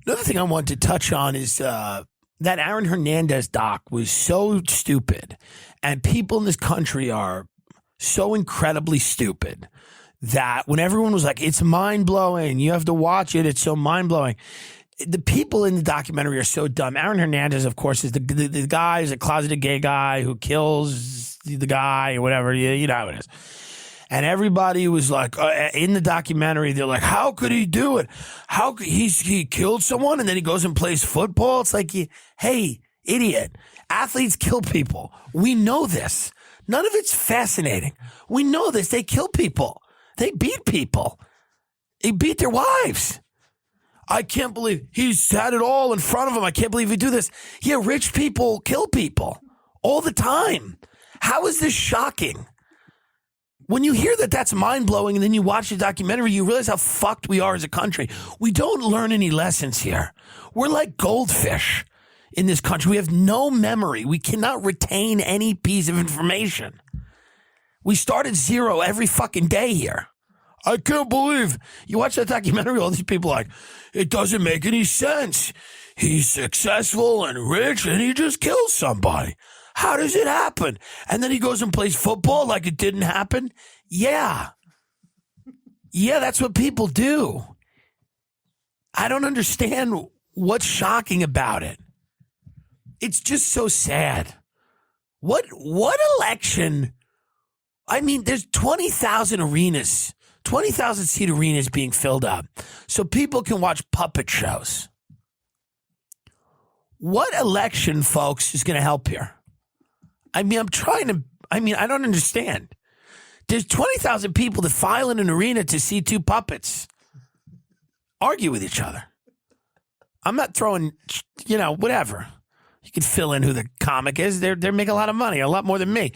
Another thing I want to touch on is that Aaron Hernandez doc was so stupid, and people in this country are so incredibly stupid that when everyone was like, it's mind-blowing, you have to watch it, it's so mind-blowing. The people in the documentary are so dumb. Aaron Hernandez, of course, is the guy, is a closeted gay guy who kills the guy or whatever. You know how it is. And everybody was like, in the documentary, they're like, how could he do it? How could he killed someone and then he goes and plays football? It's like, hey, idiot. Athletes kill people. We know this. None of it's fascinating. We know this. They kill people. They beat people. They beat their wives. I can't believe he's had it all in front of him. I can't believe he do this. Yeah, rich people kill people all the time. How is this shocking? When you hear that, that's mind-blowing, and then you watch the documentary, you realize how fucked we are as a country. We don't learn any lessons here. We're like goldfish in this country. We have no memory. We cannot retain any piece of information. We start at zero every fucking day here. I can't believe. You watch that documentary, all these people are like, it doesn't make any sense. He's successful and rich, and he just kills somebody. How does it happen? And then he goes and plays football like it didn't happen? Yeah. Yeah, that's what people do. I don't understand what's shocking about it. It's just so sad. What election? I mean, there's 20,000 arenas, 20,000 seat arenas being filled up so people can watch puppet shows. What election, folks, is going to help here? I mean, I don't understand. There's 20,000 people that file in an arena to see two puppets argue with each other. I'm not throwing, whatever. You can fill in who the comic is. They're making a lot of money, a lot more than me.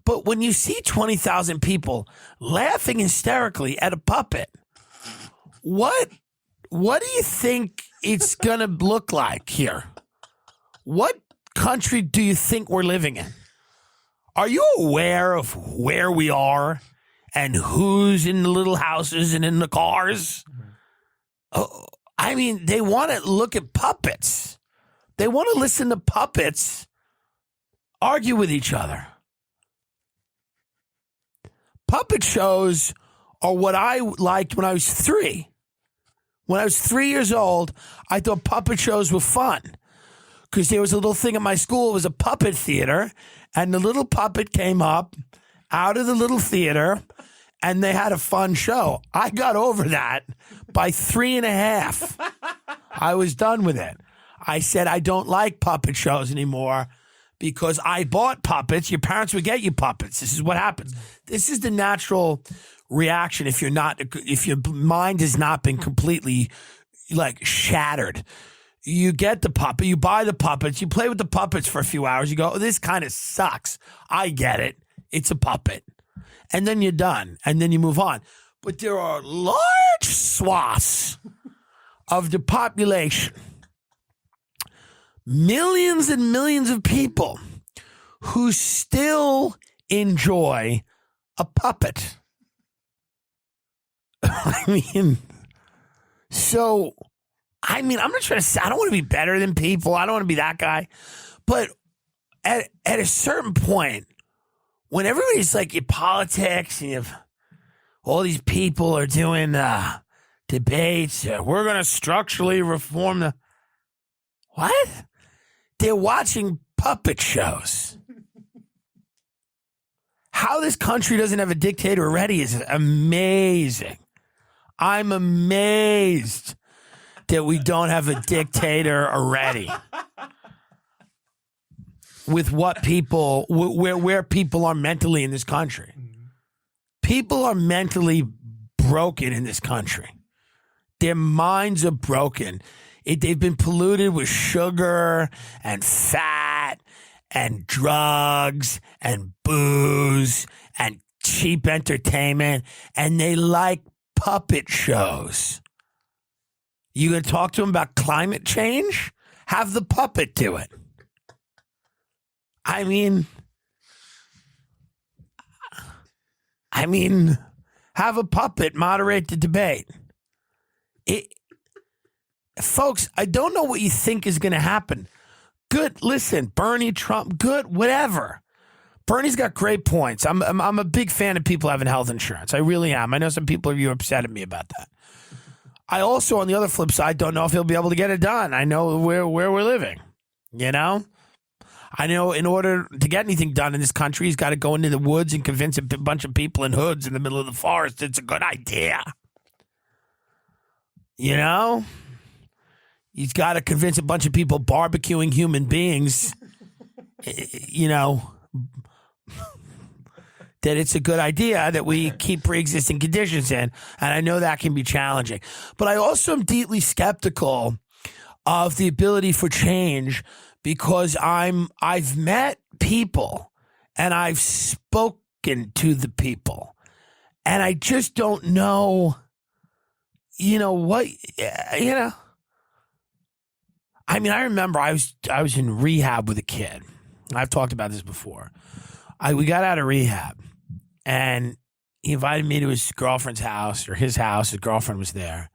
But when you see 20,000 people laughing hysterically at a puppet, what do you think it's going to look like here? What country do you think we're living in? Are you aware of where we are and who's in the little houses and in the cars? I mean, they want to look at puppets. They want to listen to puppets argue with each other. Puppet shows are what I liked when I was 3. When I was 3 years old, I thought puppet shows were fun because there was a little thing at my school. It was a puppet theater, and the little puppet came up out of the little theater, and they had a fun show. I got over that by 3.5. I was done with it. I said, I don't like puppet shows anymore because I bought puppets. Your parents would get you puppets. This is what happens. This is the natural reaction if your mind has not been completely shattered. You get the puppet, you buy the puppets, you play with the puppets for a few hours, you go, oh, this kind of sucks. I get it. It's a puppet. And then you're done. And then you move on. But there are large swaths of the population, millions and millions of people who still enjoy a puppet. I mean, I'm not trying to say, I don't want to be better than people. I don't want to be that guy. But at a certain point, when everybody's like in politics and you have all these people are doing debates, we're going to structurally reform the... What? They're watching puppet shows. How this country doesn't have a dictator already is amazing. I'm amazed that we don't have a dictator already. With what people, where people are mentally in this country. People are mentally broken in this country. Their minds are broken. They've been polluted with sugar and fat and drugs and booze and cheap entertainment, and they like puppet shows. You gonna talk to them about climate change? Have the puppet do it. I mean, have a puppet moderate the debate. Folks, I don't know what you think is going to happen. Good, listen, Bernie, Trump, good, whatever. Bernie's got great points. I'm a big fan of people having health insurance. I really am. I know some people are upset at me about that. I also, on the other flip side, don't know if he'll be able to get it done. I know where we're living, you know? I know in order to get anything done in this country, he's got to go into the woods and convince a bunch of people in hoods in the middle of the forest it's a good idea. You know? He's got to convince a bunch of people barbecuing human beings, you know, that it's a good idea that we keep pre-existing conditions in. And I know that can be challenging. But I also am deeply skeptical of the ability for change because I've met people and I've spoken to the people. And I just don't know, you know, what, you know. I mean, I remember I was in rehab with a kid. I've talked about this before. We got out of rehab, and he invited me to his girlfriend's house, or his house. His girlfriend was there,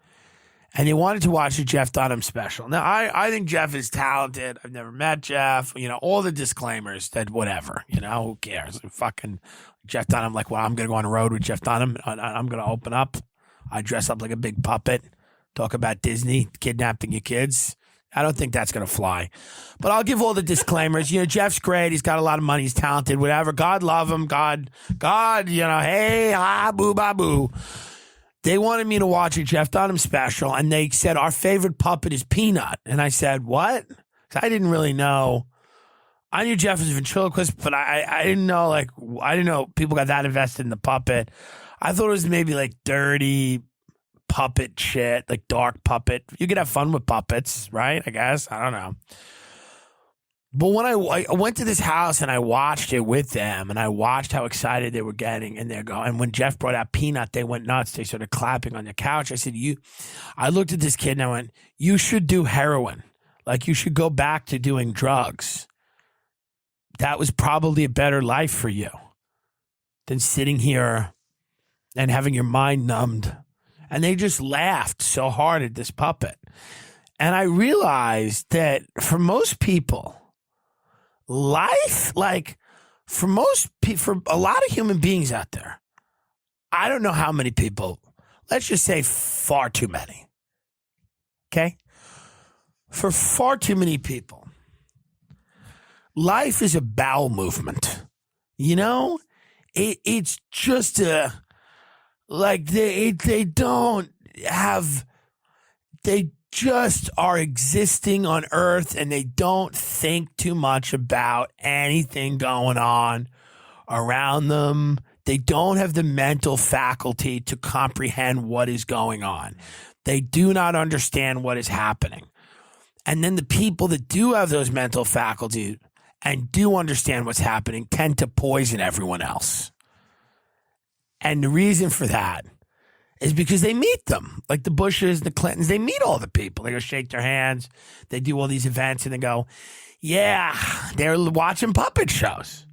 and they wanted to watch a Jeff Dunham special. Now, I think Jeff is talented. I've never met Jeff. You know, all the disclaimers that whatever, you know, who cares? Fucking Jeff Dunham, like, well, I'm going to go on the road with Jeff Dunham. I'm going to open up. I dress up like a big puppet, talk about Disney, kidnapping your kids. I don't think that's going to fly. But I'll give all the disclaimers. You know, Jeff's great. He's got a lot of money. He's talented, whatever. God love him. God, you know, hey, ah, boo, ba, boo. They wanted me to watch a Jeff Dunham special, and they said, our favorite puppet is Peanut. And I said, what? 'Cause I didn't really know. I knew Jeff was a ventriloquist, but I didn't know, like, I didn't know people got that invested in the puppet. I thought it was maybe like dirty puppet shit, like dark puppet. You could have fun with puppets, right? I guess. I don't know. But when I went to this house and I watched it with them and I watched how excited they were getting and they're going, and when Jeff brought out Peanut, they went nuts. They started clapping on the couch. I said, I looked at this kid and I went, you should do heroin. Like, you should go back to doing drugs. That was probably a better life for you than sitting here and having your mind numbed. And they just laughed so hard at this puppet. And I realized that for most people, life, like for a lot of human beings out there, I don't know how many people, let's just say far too many. Okay? For far too many people, life is a bowel movement. You know? It's just like they just are existing on Earth and they don't think too much about anything going on around them. They don't have the mental faculty to comprehend what is going on. They do not understand what is happening. And then the people that do have those mental faculties and do understand what's happening tend to poison everyone else. And the reason for that is because they meet them, like the Bushes, the Clintons. They meet all the people. They go shake their hands. They do all these events, and they go, yeah, they're watching puppet shows.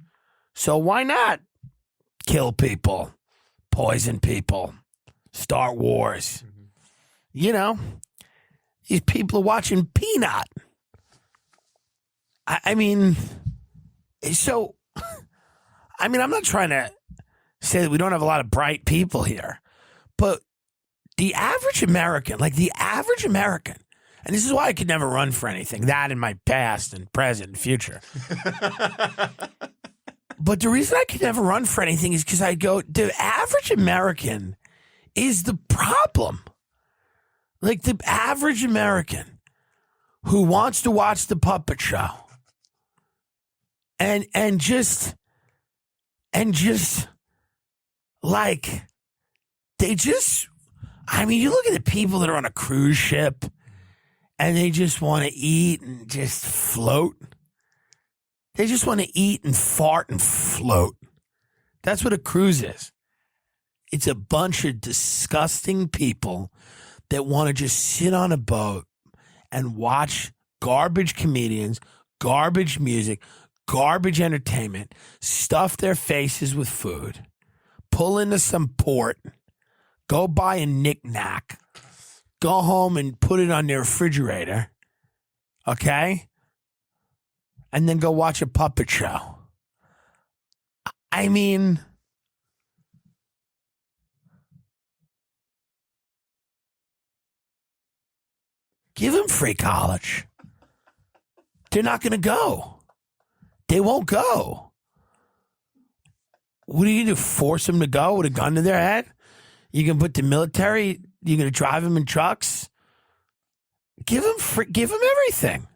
So why not kill people, poison people, start wars. You know, these people are watching Peanut. I mean, so, I mean, I'm not trying to say that we don't have a lot of bright people here, but the average American, and this is why I could never run for anything, that in my past and present and future. But the reason I could never run for anything is because I go, the average American is the problem. Like the average American who wants to watch the puppet show and just like they just, I mean, you look at the people that are on a cruise ship and they just want to eat and just float. They just want to eat and fart and float. That's what a cruise is. It's a bunch of disgusting people that want to just sit on a boat and watch garbage comedians, garbage music, garbage entertainment, stuff their faces with food, pull into some port, go buy a knick-knack, go home and put it on their refrigerator, okay? And then go watch a puppet show. I mean, give them free college. They're not going to go. They won't go. What are you going to do? Force them to go with a gun to their head? You can put the military, you're going to drive them in trucks? Give them everything.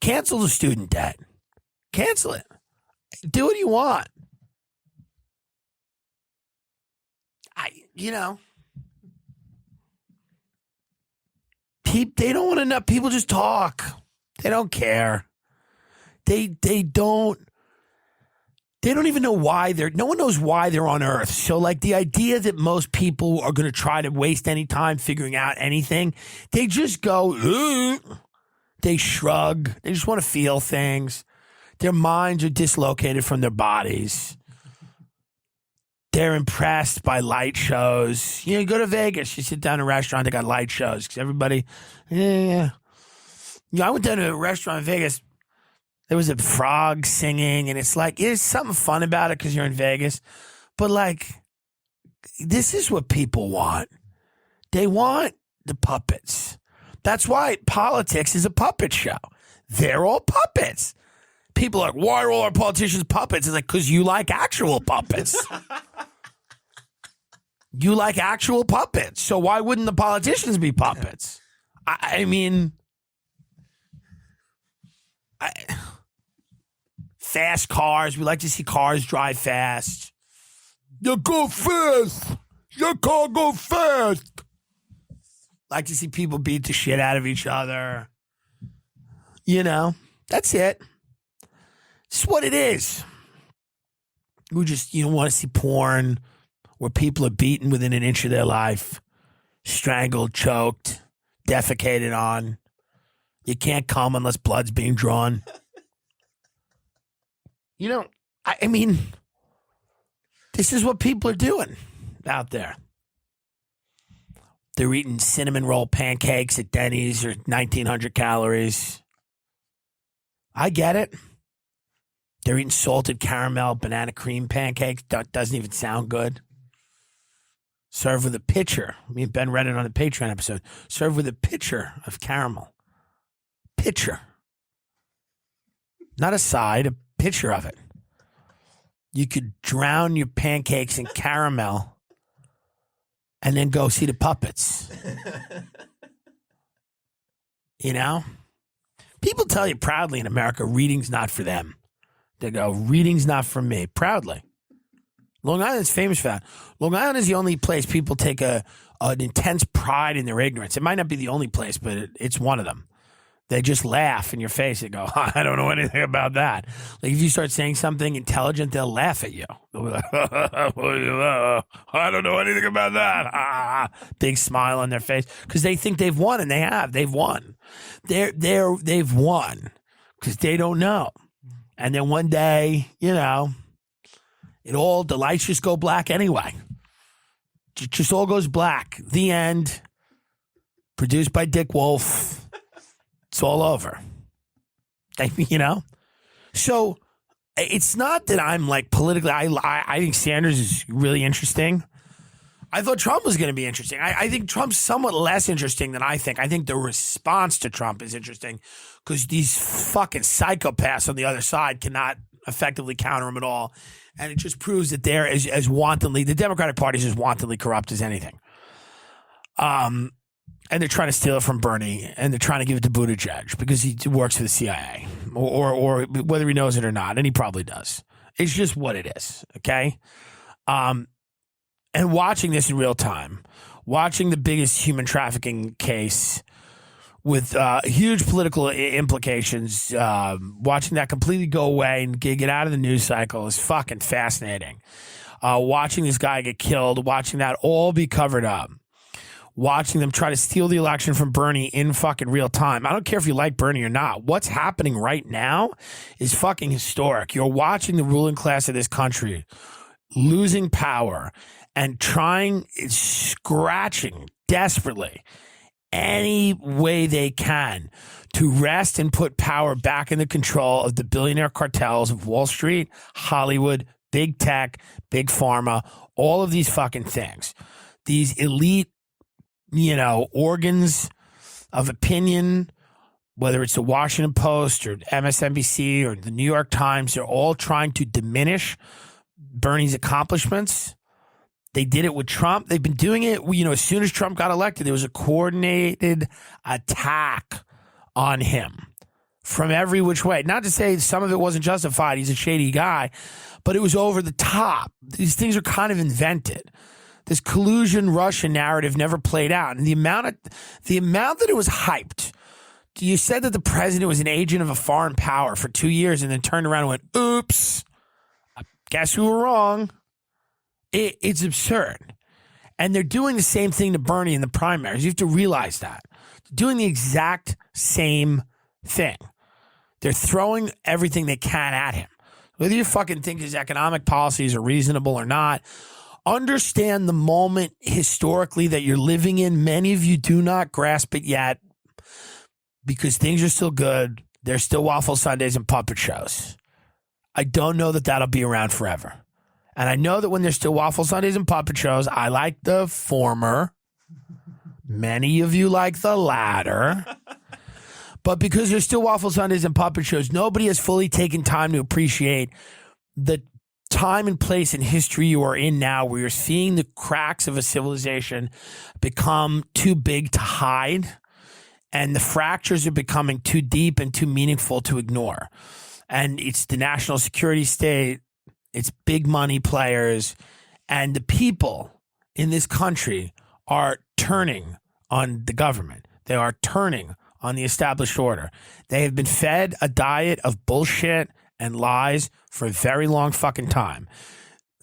Cancel the student debt. Cancel it. Do what you want. They don't want to know. People just talk. They don't care. They don't even know why no one knows why they're on Earth. So like the idea that most people are going to try to waste any time figuring out anything, they just go, ugh. They shrug. They just want to feel things. Their minds are dislocated from their bodies. They're impressed by light shows. You go to Vegas, you sit down in a restaurant, they got light shows because everybody, yeah. I went down to a restaurant in Vegas. There was a frog singing, and it's like, there's something fun about it because you're in Vegas. But like, this is what people want. They want the puppets. That's why politics is a puppet show. They're all puppets. People are like, why are all our politicians puppets? It's like, because you like actual puppets. You like actual puppets. So why wouldn't the politicians be puppets? I mean, fast cars. We like to see cars drive fast. You go fast. Your car go fast. Like to see people beat the shit out of each other. That's it. It's what it is. We just, want to see porn where people are beaten within an inch of their life, strangled, choked, defecated on. You can't come unless blood's being drawn. I mean, this is what people are doing out there. They're eating cinnamon roll pancakes at Denny's or 1,900 calories. I get it. They're eating salted caramel banana cream pancakes. That doesn't even sound good. Served with a pitcher. Me and Ben read it on the Patreon episode. Served with a pitcher of caramel. Pitcher. Not a side, a pitcher of it. You could drown your pancakes in caramel and then go see the puppets. People tell you proudly in America, reading's not for them. They go, reading's not for me. Proudly. Long Island's famous for that. Long Island is the only place people take an intense pride in their ignorance. It might not be the only place, but it's one of them. They just laugh in your face and go, I don't know anything about that. Like if you start saying something intelligent, they'll laugh at you. They'll be like, I don't know anything about that. Big smile on their face because they think they've won, and they have. They've won. They've won because they don't know. And then one day, The lights just go black anyway. It just all goes black. The end. Produced by Dick Wolf. It's all over. You know? So it's not that I'm like politically, I think Sanders is really interesting. I thought Trump was going to be interesting. I think Trump's somewhat less interesting than I think. I think the response to Trump is interesting because these fucking psychopaths on the other side cannot effectively counter him at all. And it just proves that they're as wantonly, the Democratic Party is as wantonly corrupt as anything. And they're trying to steal it from Bernie, and they're trying to give it to Buttigieg because he works for the CIA, or whether he knows it or not, and he probably does. It's just what it is, okay? And watching this in real time, watching the biggest human trafficking case with huge political implications, watching that completely go away and get out of the news cycle is fucking fascinating. Watching this guy get killed, watching that all be covered up. Watching them try to steal the election from Bernie in fucking real time. I don't care if you like Bernie or not. What's happening right now is fucking historic. You're watching the ruling class of this country losing power and scratching desperately any way they can to wrest and put power back in the control of the billionaire cartels of Wall Street, Hollywood, big tech, big pharma, all of these fucking things. These elite, organs of opinion, whether it's the Washington Post or MSNBC or the New York Times, they're all trying to diminish Bernie's accomplishments. They did it with Trump. They've been doing it, as soon as Trump got elected, there was a coordinated attack on him from every which way. Not to say some of it wasn't justified. He's a shady guy, but it was over the top. These things are kind of invented. This collusion Russia narrative never played out. And the amount that it was hyped. You said that the president was an agent of a foreign power for 2 years and then turned around and went, oops, guess who were wrong? It's absurd. And they're doing the same thing to Bernie in the primaries. You have to realize that. They're doing the exact same thing. They're throwing everything they can at him. Whether you fucking think his economic policies are reasonable or not, understand the moment historically that you're living in. Many of you do not grasp it yet because things are still good. There's still waffle Sundays and puppet shows. I don't know that that'll be around forever. And I know that when there's still waffle Sundays and puppet shows, I like the former. Many of you like the latter. But because there's still waffle Sundays and puppet shows, nobody has fully taken time to appreciate the time and place in history you are in now, where you're seeing the cracks of a civilization become too big to hide, and the fractures are becoming too deep and too meaningful to ignore. And it's the national security state, it's big money players, and the people in this country are turning on the government. They are turning on the established order. They have been fed a diet of bullshit and lies for a very long fucking time.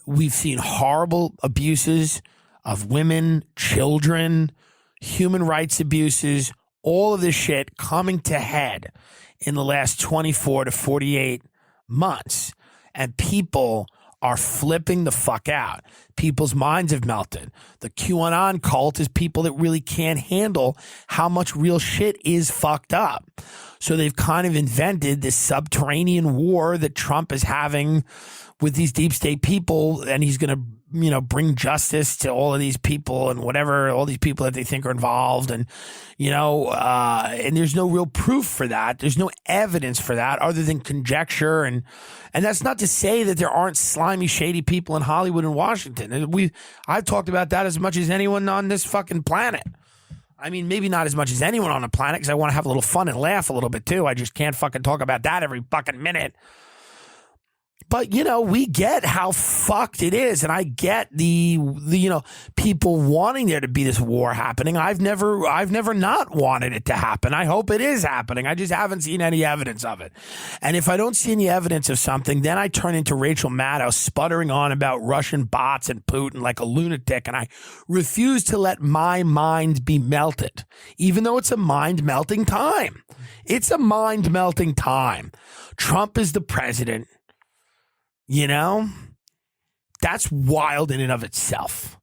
We've seen horrible abuses of women, children, human rights abuses, all of this shit coming to head in the last 24 to 48 months. And people are flipping the fuck out. People's minds have melted. The QAnon cult is people that really can't handle how much real shit is fucked up. So they've kind of invented this subterranean war that Trump is having with these deep state people, and he's going to, bring justice to all of these people and whatever, all these people that they think are involved. And, and there's no real proof for that. There's no evidence for that other than conjecture. And that's not to say that there aren't slimy, shady people in Hollywood and Washington. I've talked about that as much as anyone on this fucking planet. I mean, maybe not as much as anyone on the planet because I want to have a little fun and laugh a little bit too. I just can't fucking talk about that every fucking minute. But, we get how fucked it is. And I get the people wanting there to be this war happening. I've never not wanted it to happen. I hope it is happening. I just haven't seen any evidence of it. And if I don't see any evidence of something, then I turn into Rachel Maddow sputtering on about Russian bots and Putin like a lunatic. And I refuse to let my mind be melted, even though it's a mind melting time. It's a mind melting time. Trump is the president. That's wild in and of itself.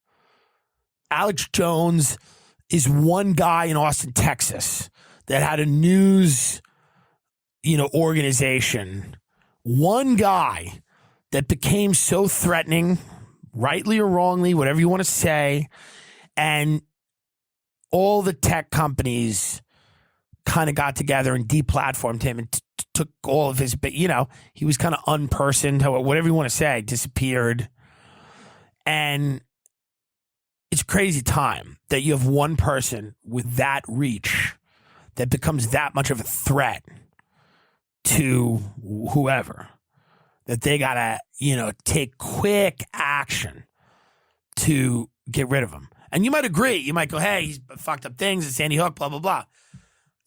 Alex Jones is one guy in Austin, Texas that had a news, organization. One guy that became so threatening, rightly or wrongly, whatever you want to say, and all the tech companies kind of got together and deplatformed him and took all of his, he was kind of unpersoned, whatever you want to say, disappeared. And it's a crazy time that you have one person with that reach that becomes that much of a threat to whoever, that they got to, take quick action to get rid of him. And you might agree. You might go, hey, he's fucked up things. It's Sandy Hook, blah, blah, blah.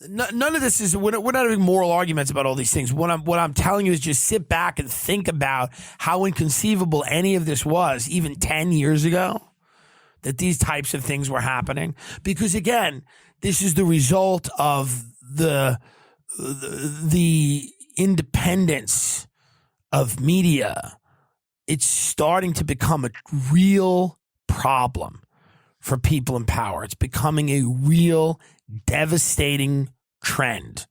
None of this is, we're not having moral arguments about all these things. What I'm telling you is just sit back and think about how inconceivable any of this was even 10 years ago, that these types of things were happening. Because again, this is the result of the independence of media. It's starting to become a real problem for people in power. It's becoming a real devastating trend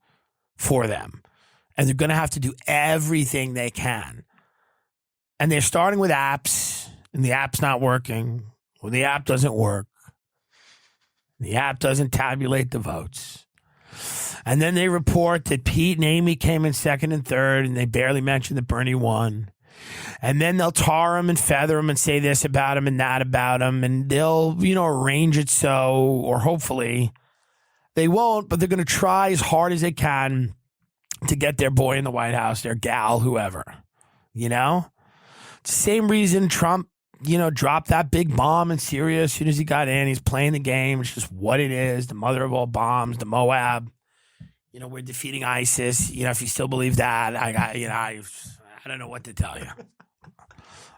for them. And they're going to have to do everything they can. And they're starting with apps, and the app's not working. Well, the app doesn't work. The app doesn't tabulate the votes. And then they report that Pete and Amy came in second and third, and they barely mentioned that Bernie won. And then they'll tar him and feather him and say this about him and that about him. And they'll, arrange it so, or hopefully they won't, but they're going to try as hard as they can to get their boy in the White House, their gal, whoever, It's the same reason Trump, dropped that big bomb in Syria as soon as he got in. He's playing the game. It's just what it is. The mother of all bombs, the Moab. We're defeating ISIS. If you still believe that, I don't know what to tell you.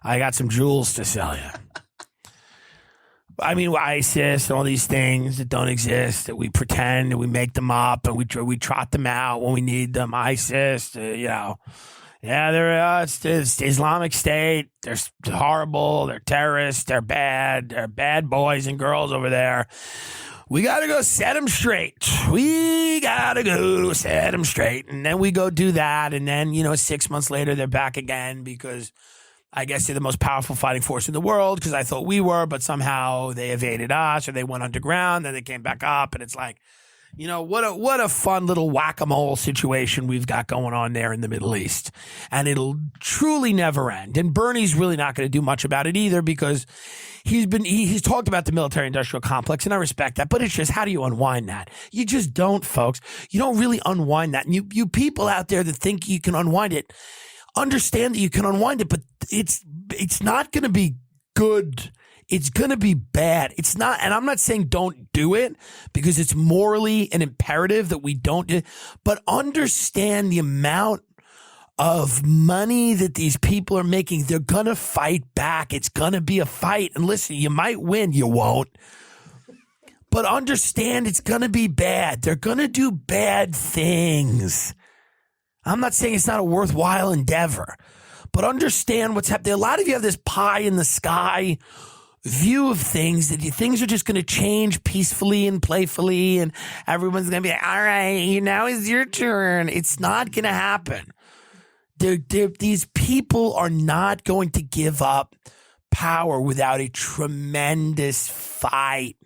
I got some jewels to sell you. I mean, ISIS and all these things that don't exist, that we pretend, that we make them up, and we trot them out when we need them. ISIS, yeah, it's Islamic State. They're horrible. They're terrorists. They're bad boys and girls over there. We got to go set them straight. And then we go do that. And then, 6 months later, they're back again because I guess they're the most powerful fighting force in the world because I thought we were, but somehow they evaded us or they went underground. Then they came back up. And it's like, what a fun little whack-a-mole situation we've got going on there in the Middle East. And it'll truly never end. And Bernie's really not going to do much about it either because he's talked about the military-industrial complex, and I respect that. But it's just, how do you unwind that? You just don't, folks. You don't really unwind that. And you people out there that think you can unwind it, understand that you can unwind it, but it's not going to be good. It's going to be bad. It's not, and I'm not saying don't do it because it's morally an imperative that we don't do it, but understand the amount of money that these people are making. They're going to fight back. It's going to be a fight. And listen, you might win, you won't. But understand it's going to be bad. They're going to do bad things. I'm not saying it's not a worthwhile endeavor, but understand what's happening. A lot of you have this pie in the sky view of things, that things are just going to change peacefully and playfully, and everyone's going to be like, all right, now is your turn. It's not going to happen. These people are not going to give up power without a tremendous fight.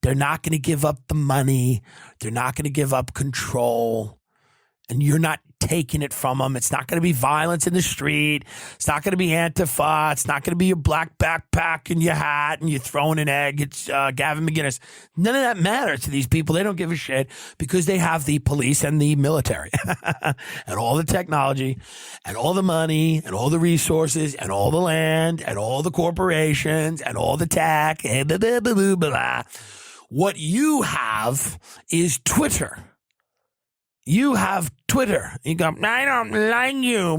They're not going to give up the money. They're not going to give up control. And you're not taking it from them. It's not going to be violence in the street. It's not going to be Antifa. It's not going to be your black backpack and your hat and you throwing an egg. It's Gavin McInnes. None of that matters to these people. They don't give a shit because they have the police and the military and all the technology and all the money and all the resources and all the land and all the corporations and all the tech. And blah, blah, blah, blah, blah. What you have is Twitter. You have Twitter. You go, I don't like you.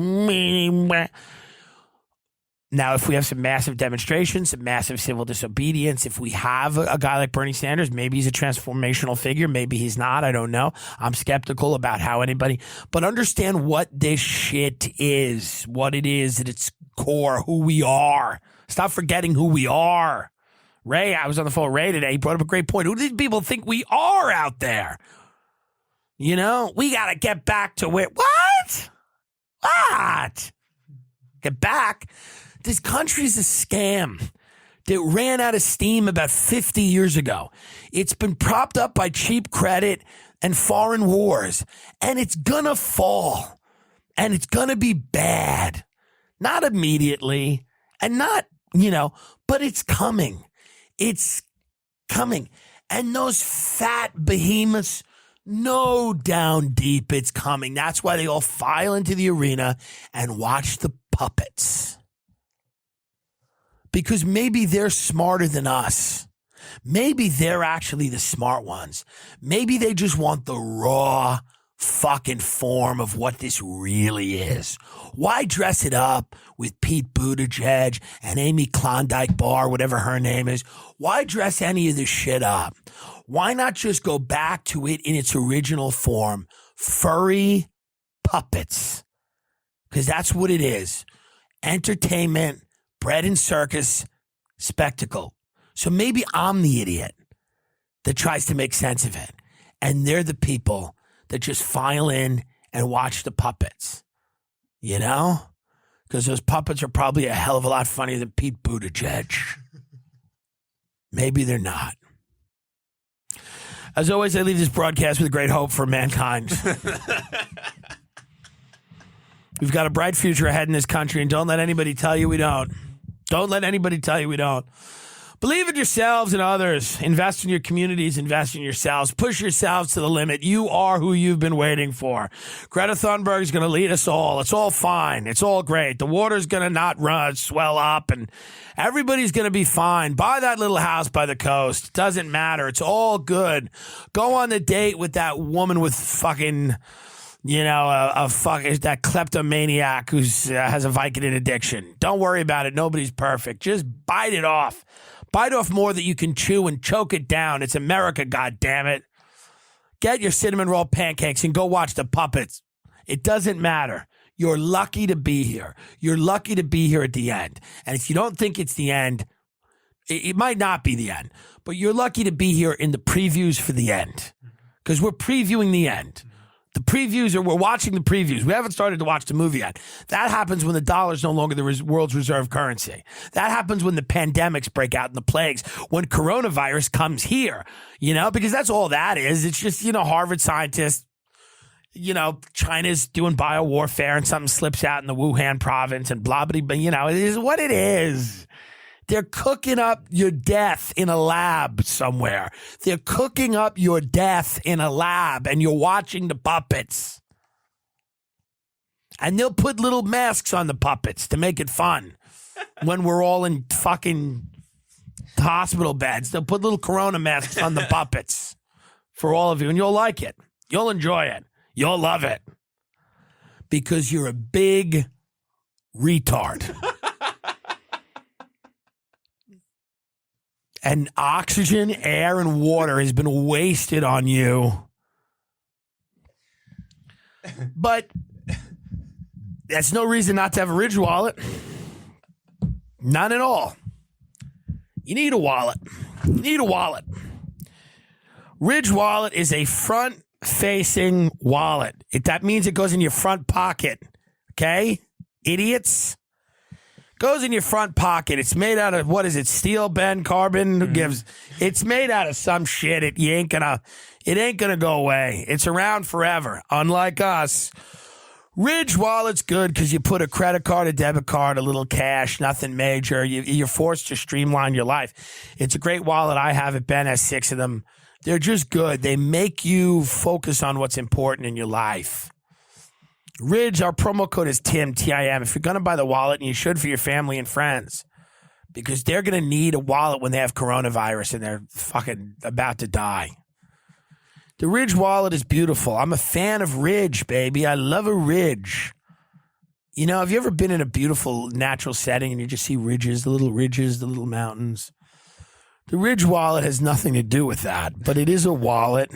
Now, if we have some massive demonstrations, some massive civil disobedience, if we have a guy like Bernie Sanders, maybe he's a transformational figure, maybe he's not, I don't know. I'm skeptical about how anybody, but understand what this shit is, what it is at its core, who we are. Stop forgetting who we are. Ray, I was on the phone with Ray today, he brought up a great point. Who do these people think we are out there? You know, we got to get back to where, what? Get back? This country's a scam that ran out of steam about 50 years ago. It's been propped up by cheap credit and foreign wars, and it's gonna fall, and it's gonna be bad. Not immediately, and not, but it's coming. It's coming. And those fat behemoths know down deep it's coming. That's why they all file into the arena and watch the puppets. Because maybe they're smarter than us. Maybe they're actually the smart ones. Maybe they just want the raw fucking form of what this really is. Why dress it up with Pete Buttigieg and Amy Klondike Bar, whatever her name is? Why dress any of this shit up? Why not just go back to it in its original form? Furry puppets. Because that's what it is. Entertainment, bread and circus, spectacle. So maybe I'm the idiot that tries to make sense of it. And they're the people that just file in and watch the puppets. You know? Because those puppets are probably a hell of a lot funnier than Pete Buttigieg. Maybe they're not. As always, I leave this broadcast with great hope for mankind. We've got a bright future ahead in this country, and don't let anybody tell you we don't. Don't let anybody tell you we don't. Believe in yourselves and others. Invest in your communities. Invest in yourselves. Push yourselves to the limit. You are who you've been waiting for. Greta Thunberg is going to lead us all. It's all fine. It's all great. The water's going to not swell up, and everybody's going to be fine. Buy that little house by the coast. Doesn't matter. It's all good. Go on the date with that woman with fucking... that kleptomaniac who has a Vicodin addiction. Don't worry about it. Nobody's perfect. Just bite it off. Bite off more that you can chew and choke it down. It's America, goddammit. Get your cinnamon roll pancakes and go watch the puppets. It doesn't matter. You're lucky to be here. You're lucky to be here at the end. And if you don't think it's the end, it might not be the end. But you're lucky to be here in the previews for the end. Because we're previewing the end. The previews we're watching the previews. We haven't started to watch the movie yet. That happens when the dollar is no longer the world's reserve currency. That happens when the pandemics break out and the plagues, when coronavirus comes here, because that's all that is. It's just, Harvard scientists, China's doing biowarfare and something slips out in the Wuhan province and blah, blah, blah, it is what it is. They're cooking up your death in a lab somewhere. They're cooking up your death in a lab, and you're watching the puppets. And they'll put little masks on the puppets to make it fun. When we're all in fucking hospital beds, they'll put little corona masks on the puppets for all of you, and you'll like it. You'll enjoy it. You'll love it. Because you're a big retard. And oxygen, air, and water has been wasted on you. But that's no reason not to have a Ridge wallet. None at all. You need a wallet. Ridge wallet is a front-facing wallet. That means it goes in your front pocket. Okay? Idiots. Goes in your front pocket. It's made out of, what is it, steel, bend, carbon? Who gives? It's made out of some shit. It ain't gonna go away. It's around forever. Unlike us. Ridge wallet's good because you put a credit card, a debit card, a little cash, nothing major. You're forced to streamline your life. It's a great wallet. I have it. Ben has 6 of them. They're just good. They make you focus on what's important in your life. Ridge, our promo code is TIM, T-I-M. If you're going to buy the wallet, and you should for your family and friends, because they're going to need a wallet when they have coronavirus and they're fucking about to die. The Ridge wallet is beautiful. I'm a fan of Ridge, baby. I love a Ridge. You know, have you ever been in a beautiful natural setting and you just see ridges, the little mountains? The Ridge wallet has nothing to do with that, but it is a wallet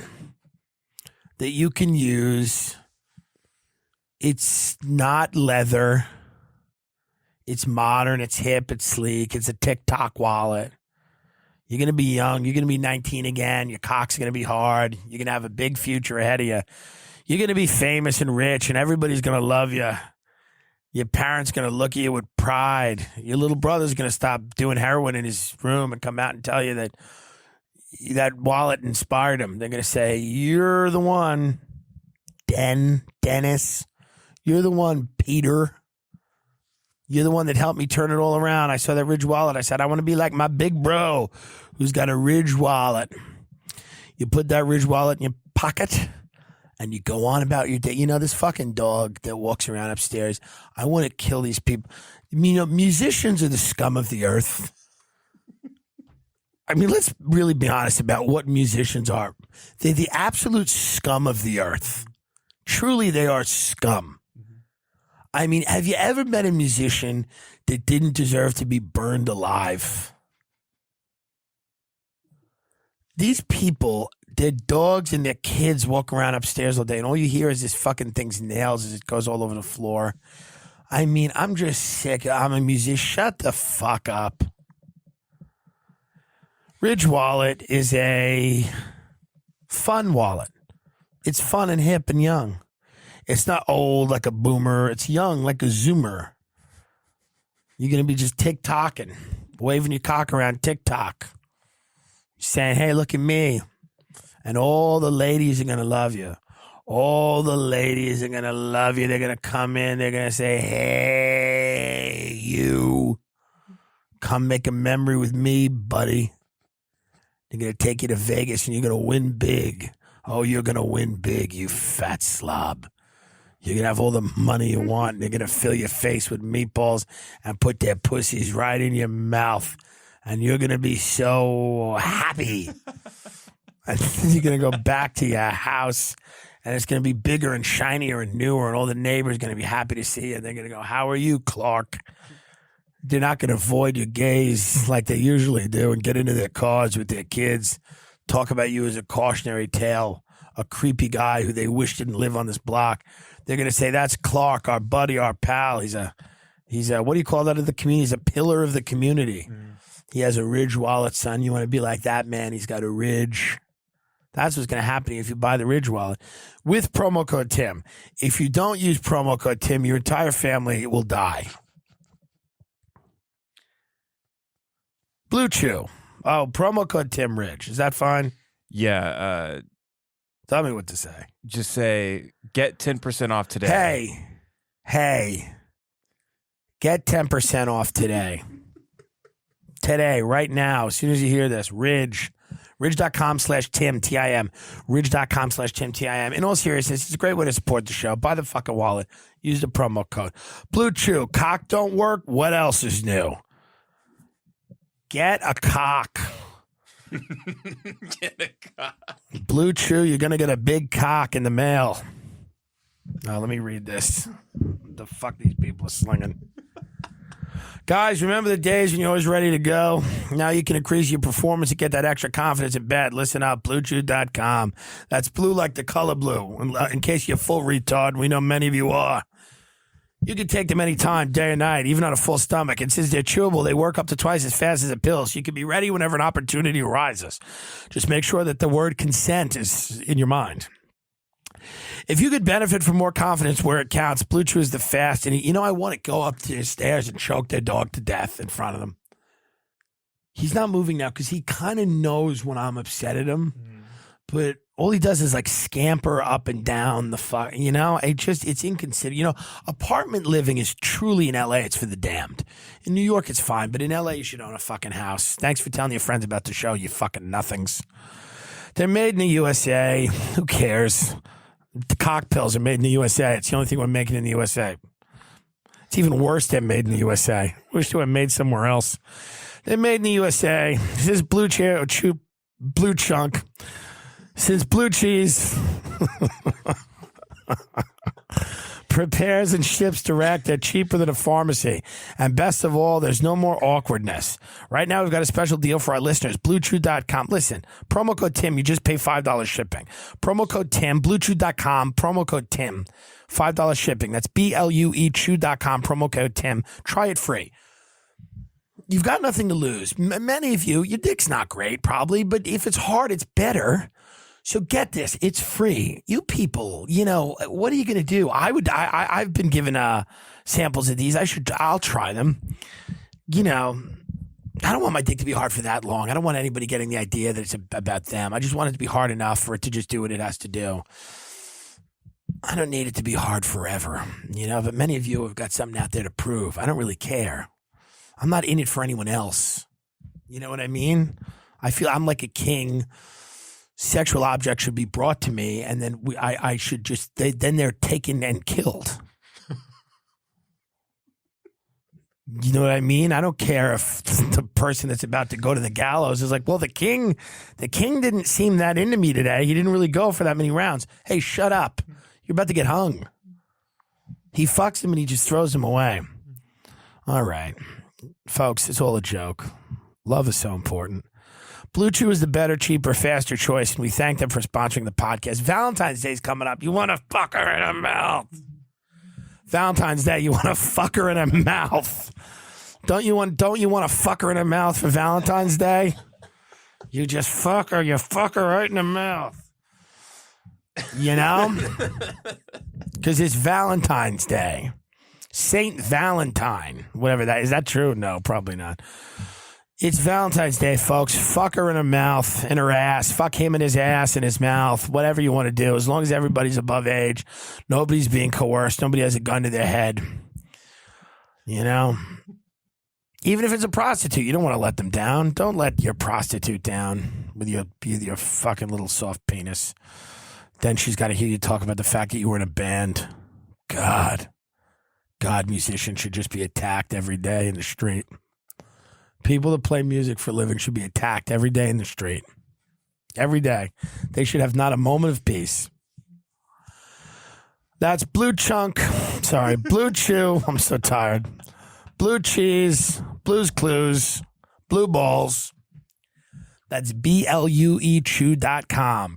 that you can use. It's not leather. It's modern. It's hip. It's sleek. It's a TikTok wallet. You're going to be young. You're going to be 19 again. Your cock's going to be hard. You're going to have a big future ahead of you. You're going to be famous and rich, and everybody's going to love you. Your parents going to look at you with pride. Your little brother's going to stop doing heroin in his room and come out and tell you that that wallet inspired him. They're going to say, you're the one, Dennis. You're the one, Peter. You're the one that helped me turn it all around. I saw that Ridge wallet. I said, I want to be like my big bro who's got a Ridge wallet. You put that Ridge wallet in your pocket and you go on about your day. You know, this fucking dog that walks around upstairs, I want to kill these people. You know, musicians are the scum of the earth. I mean, let's really be honest about what musicians are. They're the absolute scum of the earth. Truly, they are scum. I mean, have you ever met a musician that didn't deserve to be burned alive? These people, their dogs and their kids walk around upstairs all day, and all you hear is this fucking thing's nails as it goes all over the floor. I mean, I'm just sick. I'm a musician. Shut the fuck up. Ridge wallet is a fun wallet. It's fun and hip and young. It's not old like a boomer. It's young like a zoomer. You're going to be just TikToking, waving your cock around TikTok, saying, hey, look at me. And all the ladies are going to love you. All the ladies are going to love you. They're going to come in. They're going to say, hey, you, come make a memory with me, buddy. They're going to take you to Vegas and you're going to win big. Oh, you're going to win big, you fat slob. You're going to have all the money you want. And they're going to fill your face with meatballs and put their pussies right in your mouth. And you're going to be so happy. And then you're going to go back to your house. And it's going to be bigger and shinier and newer. And all the neighbors are going to be happy to see you. And they're going to go, how are you, Clark? They're not going to avoid your gaze like they usually do and get into their cars with their kids. Talk about you as a cautionary tale, a creepy guy who they wish didn't live on this block. They're going to say, that's Clark, our buddy, our pal. He's a, what do you call that in the community? He's a pillar of the community. He has a Ridge wallet, son. You want to be like that, man. He's got a Ridge. That's what's going to happen if you buy the Ridge wallet with promo code Tim. If you don't use promo code Tim, your entire family will die. Blue Chew. Oh, promo code Tim Ridge. Is that fine? Yeah. Tell me what to say. Just say, get 10% off today. Hey. Get 10% off today. Today, right now, as soon as you hear this, Ridge.com/Tim, T-I-M. Ridge.com/Tim, T-I-M. In all seriousness, it's a great way to support the show. Buy the fucking wallet. Use the promo code. Blue Chew. Cock don't work. What else is new? Get a cock. Get a cock. Blue Chew, you're going to get a big cock in the mail. Now, let me read this. What the fuck these people are slinging. Guys, remember the days when you're always ready to go? Now you can increase your performance and get that extra confidence in bed. Listen up, BlueChew.com. That's blue like the color blue. In case you're full retard, we know many of you are. You can take them anytime, day or night, even on a full stomach. And since they're chewable, they work up to twice as fast as the pills. You can be ready whenever an opportunity arises. Just make sure that the word consent is in your mind. If you could benefit from more confidence where it counts, Blue Chew is the fast. And, you know, I want to go up the stairs and choke their dog to death in front of them. He's not moving now because he kind of knows when I'm upset at him. But all he does is like scamper up and down the fuck, you know, it's inconsiderate. You know, apartment living is truly in LA. It's for the damned. In New York, it's fine. But in LA, you should own a fucking house. Thanks for telling your friends about the show, you fucking nothings. They're made in the USA. Who cares? The cock pills are made in the USA. It's the only thing we're making in the USA. It's even worse they're made in the USA. Wish they were made somewhere else. They're made in the USA. This is Blue Chunk. Since Blue Cheese, prepares and ships direct. They're cheaper than a pharmacy. And best of all, there's no more awkwardness. Right now, we've got a special deal for our listeners. BlueChew.com. Listen, promo code Tim, you just pay $5 shipping. Promo code Tim, BlueChew.com, promo code Tim, $5 shipping. That's BLUEChew.com, promo code Tim. Try it free. You've got nothing to lose. Many of you, your dick's not great, probably, but if it's hard, it's better. So get this, it's free. You people, you know, what are you going to do? I've been given samples of these. I'll try them. You know, I don't want my dick to be hard for that long. I don't want anybody getting the idea that it's about them. I just want it to be hard enough for it to just do what it has to do. I don't need it to be hard forever, you know, but many of you have got something out there to prove. I don't really care. I'm not in it for anyone else. You know what I mean? I feel I'm like a king. Sexual objects should be brought to me, and then I should just, then they're taken and killed. You know what I mean? I don't care if the person that's about to go to the gallows is like, well, the king didn't seem that into me today. He didn't really go for that many rounds. Hey, shut up. You're about to get hung. He fucks him and he just throws him away. All right. Folks, it's all a joke. Love is so important. Blue Chew is the better, cheaper, faster choice, and we thank them for sponsoring the podcast. Valentine's Day is coming up. You want to fuck her in the mouth. Valentine's Day, you want to fuck her in the mouth. Don't you want to fuck her in the mouth for Valentine's Day? You just fuck her. You fuck her right in the mouth. You know? Because it's Valentine's Day. Saint Valentine. Whatever that is. Is that true? No, probably not. It's Valentine's Day, folks. Fuck her in her mouth, in her ass. Fuck him in his ass, in his mouth. Whatever you want to do. As long as everybody's above age. Nobody's being coerced. Nobody has a gun to their head. You know? Even if it's a prostitute, you don't want to let them down. Don't let your prostitute down with your fucking little soft penis. Then she's got to hear you talk about the fact that you were in a band. God, musicians should just be attacked every day in the street. People that play music for a living should be attacked every day in the street. Every day. They should have not a moment of peace. That's Blue Chunk. Sorry, Blue Chew. I'm so tired. Blue Cheese, Blue's Clues, Blue Balls. That's BLUEChew.com.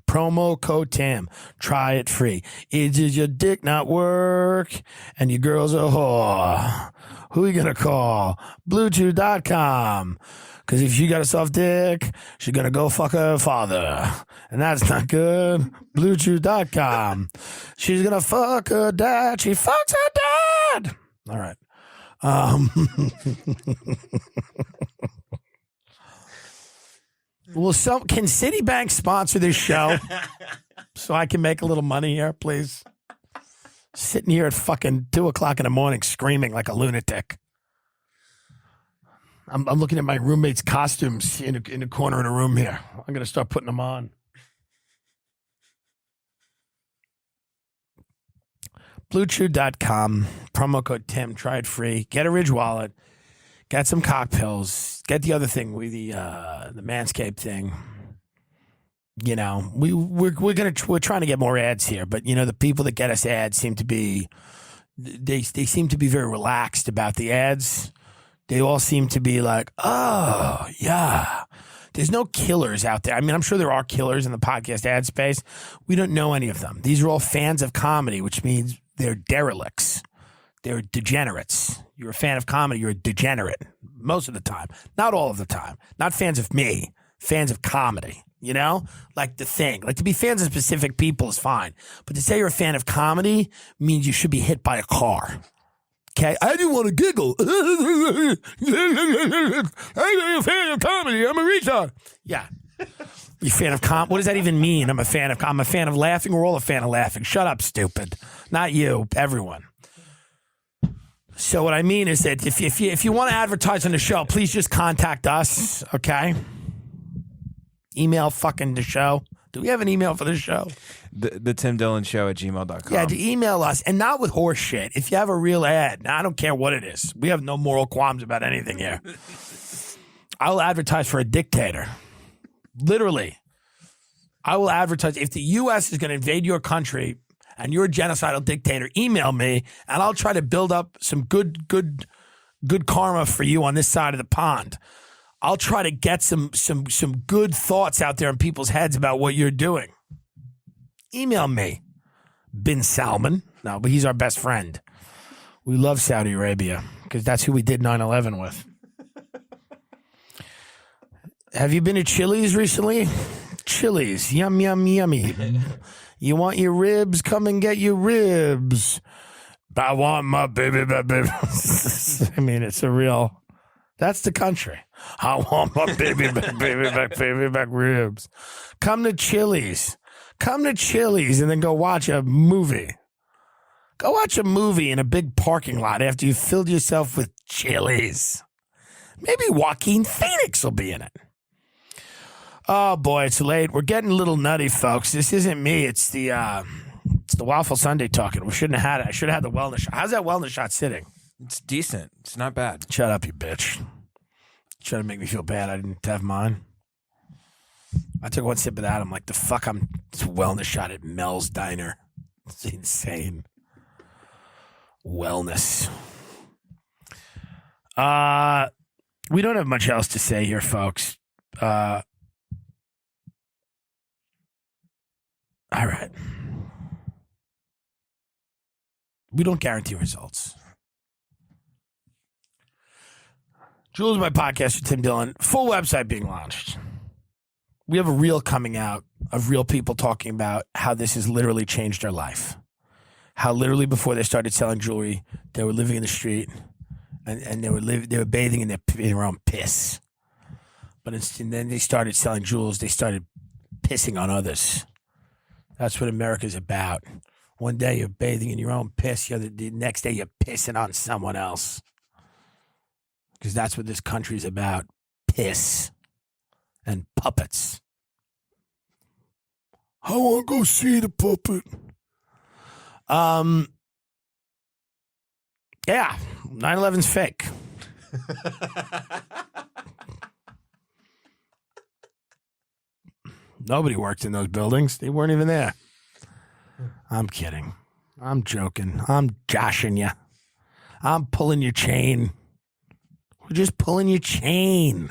Promo code Tim. Try it free. Does your dick not work? And your girl's a whore. Who are you going to call? BlueChew.com. Because if she got a soft dick, she's going to go fuck her father. And that's not good. BlueChew.com. She's going to fuck her dad. She fucks her dad. All right. Well, can Citibank sponsor this show so I can make a little money here, please? Sitting here at fucking 2 o'clock in the morning screaming like a lunatic. I'm looking at my roommate's costumes in the corner of the room here. I'm going to start putting them on. BlueChew.com, promo code Tim, try it free. Get a Ridge wallet. Get some cock pills. Get the other thing, the Manscaped thing. You know, we're trying to get more ads here, but you know, the people that get us ads seem to be they seem to be very relaxed about the ads. They all seem to be like, oh yeah. There's no killers out there. I mean, I'm sure there are killers in the podcast ad space. We don't know any of them. These are all fans of comedy, which means they're derelicts. They're degenerates. You're a fan of comedy, you're a degenerate. Most of the time. Not all of the time. Not fans of me. Fans of comedy. You know? Like The Thing. Like, to be fans of specific people is fine. But to say you're a fan of comedy means you should be hit by a car. Okay? I didn't want to giggle. I'm a fan of comedy. I'm a retard. Yeah. You a fan of what does that even mean? I'm a fan of laughing. We're all a fan of laughing. Shut up, stupid. Not you. Everyone. So what I mean is that if you want to advertise on the show, please just contact us, okay? Email fucking the show. Do we have an email for the show? The Tim Dillon Show at gmail.com. Yeah, to email us, and not with horse shit. If you have a real ad, now I don't care what it is. We have no moral qualms about anything here. I'll advertise for a dictator. Literally. I will advertise. If the U.S. is going to invade your country and you're a genocidal dictator, email me, and I'll try to build up some good karma for you on this side of the pond. I'll try to get some good thoughts out there in people's heads about what you're doing. Email me, Bin Salman. No, but he's our best friend. We love Saudi Arabia because that's who we did 9/11 with. Have you been to Chili's recently? Chili's, yum, yum, yummy. You want your ribs? Come and get your ribs. I want my baby back, baby. I mean, it's a real, that's the country. I want my baby back ribs. Come to Chili's. Come to Chili's and then go watch a movie. Go watch a movie in a big parking lot after you filled yourself with Chili's. Maybe Joaquin Phoenix will be in it. Oh boy, it's late. We're getting a little nutty, folks. This isn't me. It's the Waffle Sunday talking. We shouldn't have had it. I should have had the wellness shot. How's that wellness shot sitting? It's decent. It's not bad. Shut up, you bitch. Trying to make me feel bad. I didn't have mine. I took one sip of that. I'm like, the fuck? It's a wellness shot at Mel's Diner. It's insane. Wellness. We don't have much else to say here, folks. All right. We don't guarantee results. Jules, my podcast with Tim Dillon. Full website being launched. We have a reel coming out of real people talking about how this has literally changed their life. How literally before they started selling jewelry, they were living in the street and they were bathing in their own piss. But then they started selling jewels. They started pissing on others. That's what America's about. One day you're bathing in your own piss. The next day you're pissing on someone else. Because that's what this country's about. Piss and puppets. I want to go see the puppet. Yeah, 9/11's fake. Nobody worked in those buildings. They weren't even there. I'm kidding. I'm joking. I'm joshing you. I'm pulling your chain. We're just pulling your chain.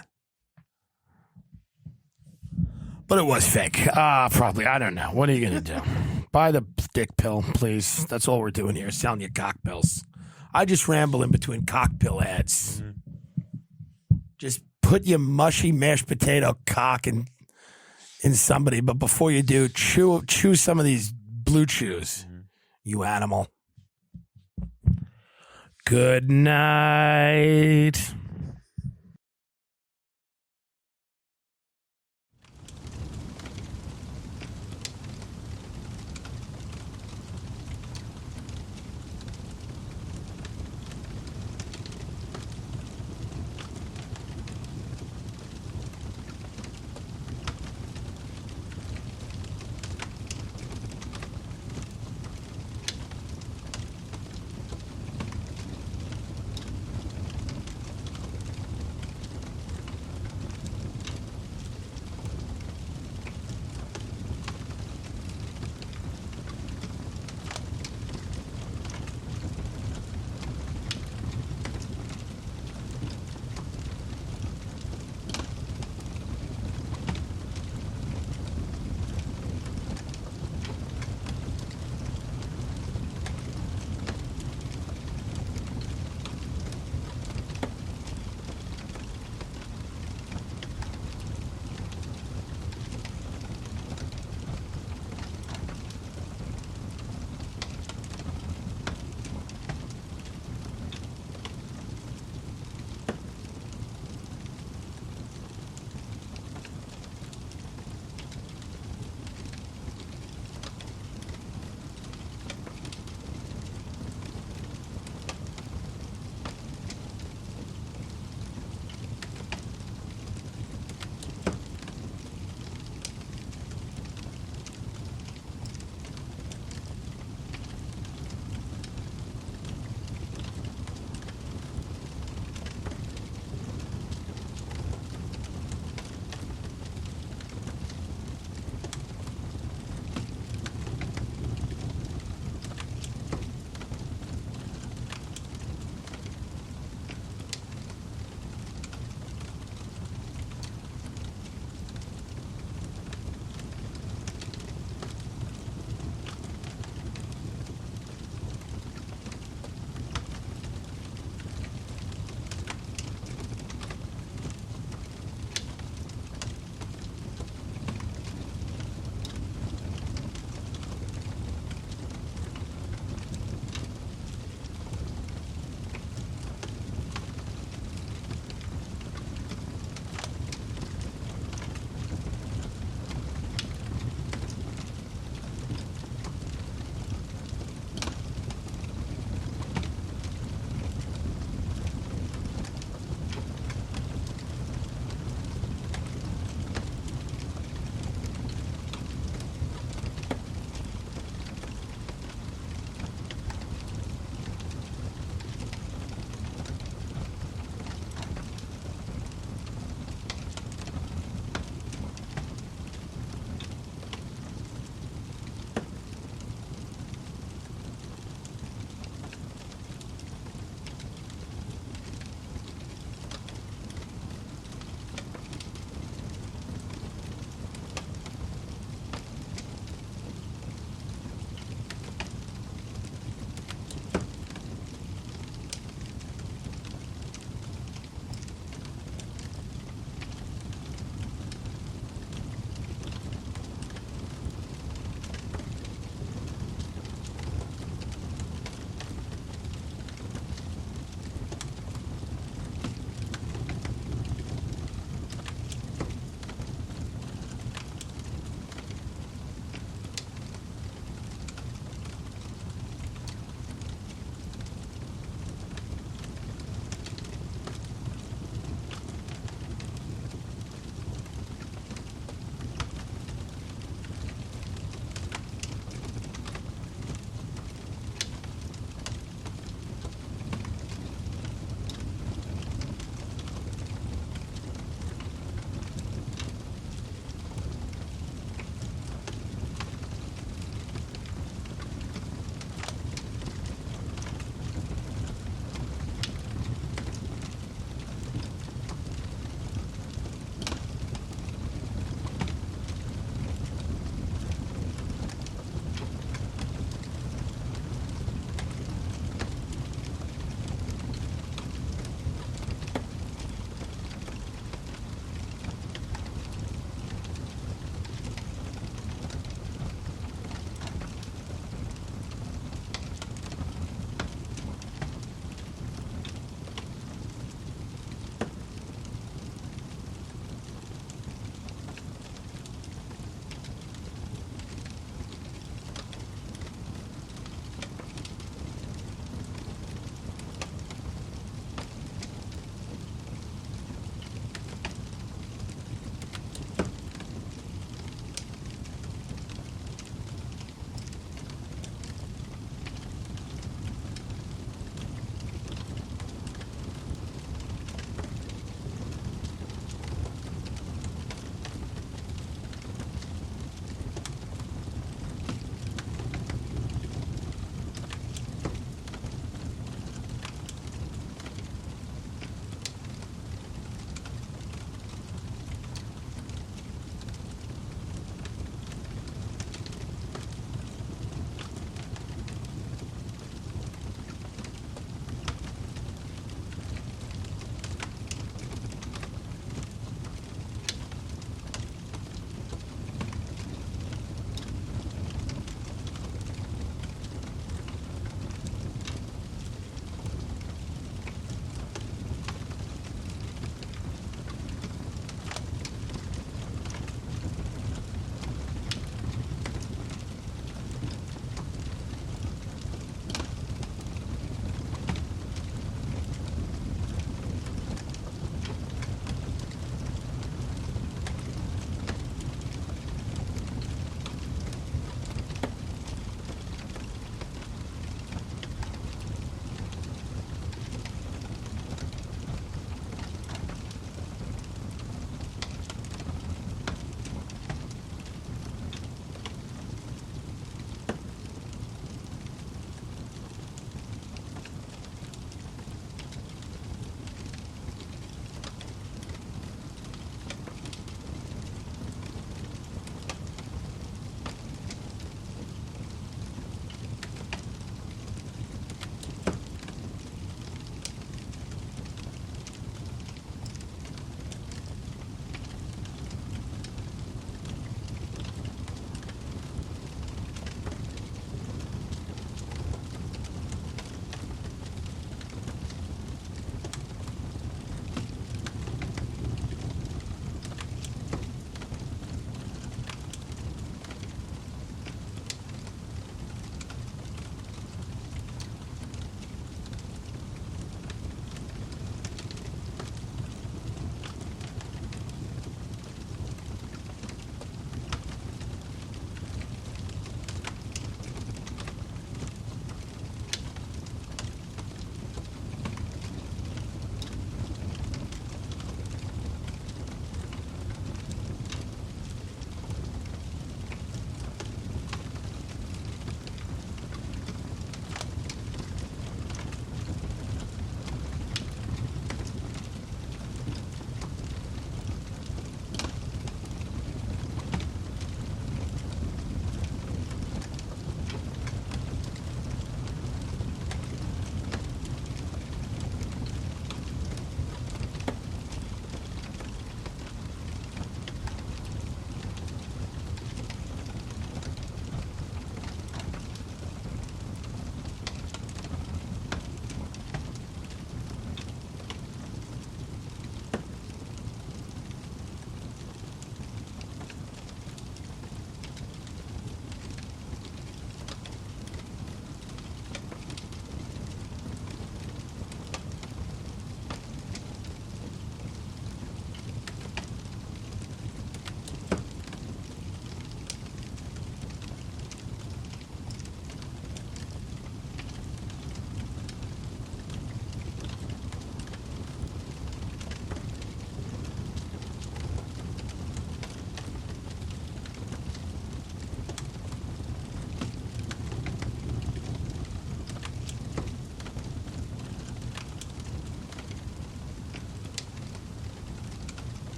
But it was fake. Probably. I don't know. What are you going to do? Buy the dick pill, please. That's all we're doing here, selling you cock pills. I just ramble in between cock pill ads. Mm-hmm. Just put your mushy mashed potato cock in somebody, but before you do, chew some of these blue chews, you animal. Good night.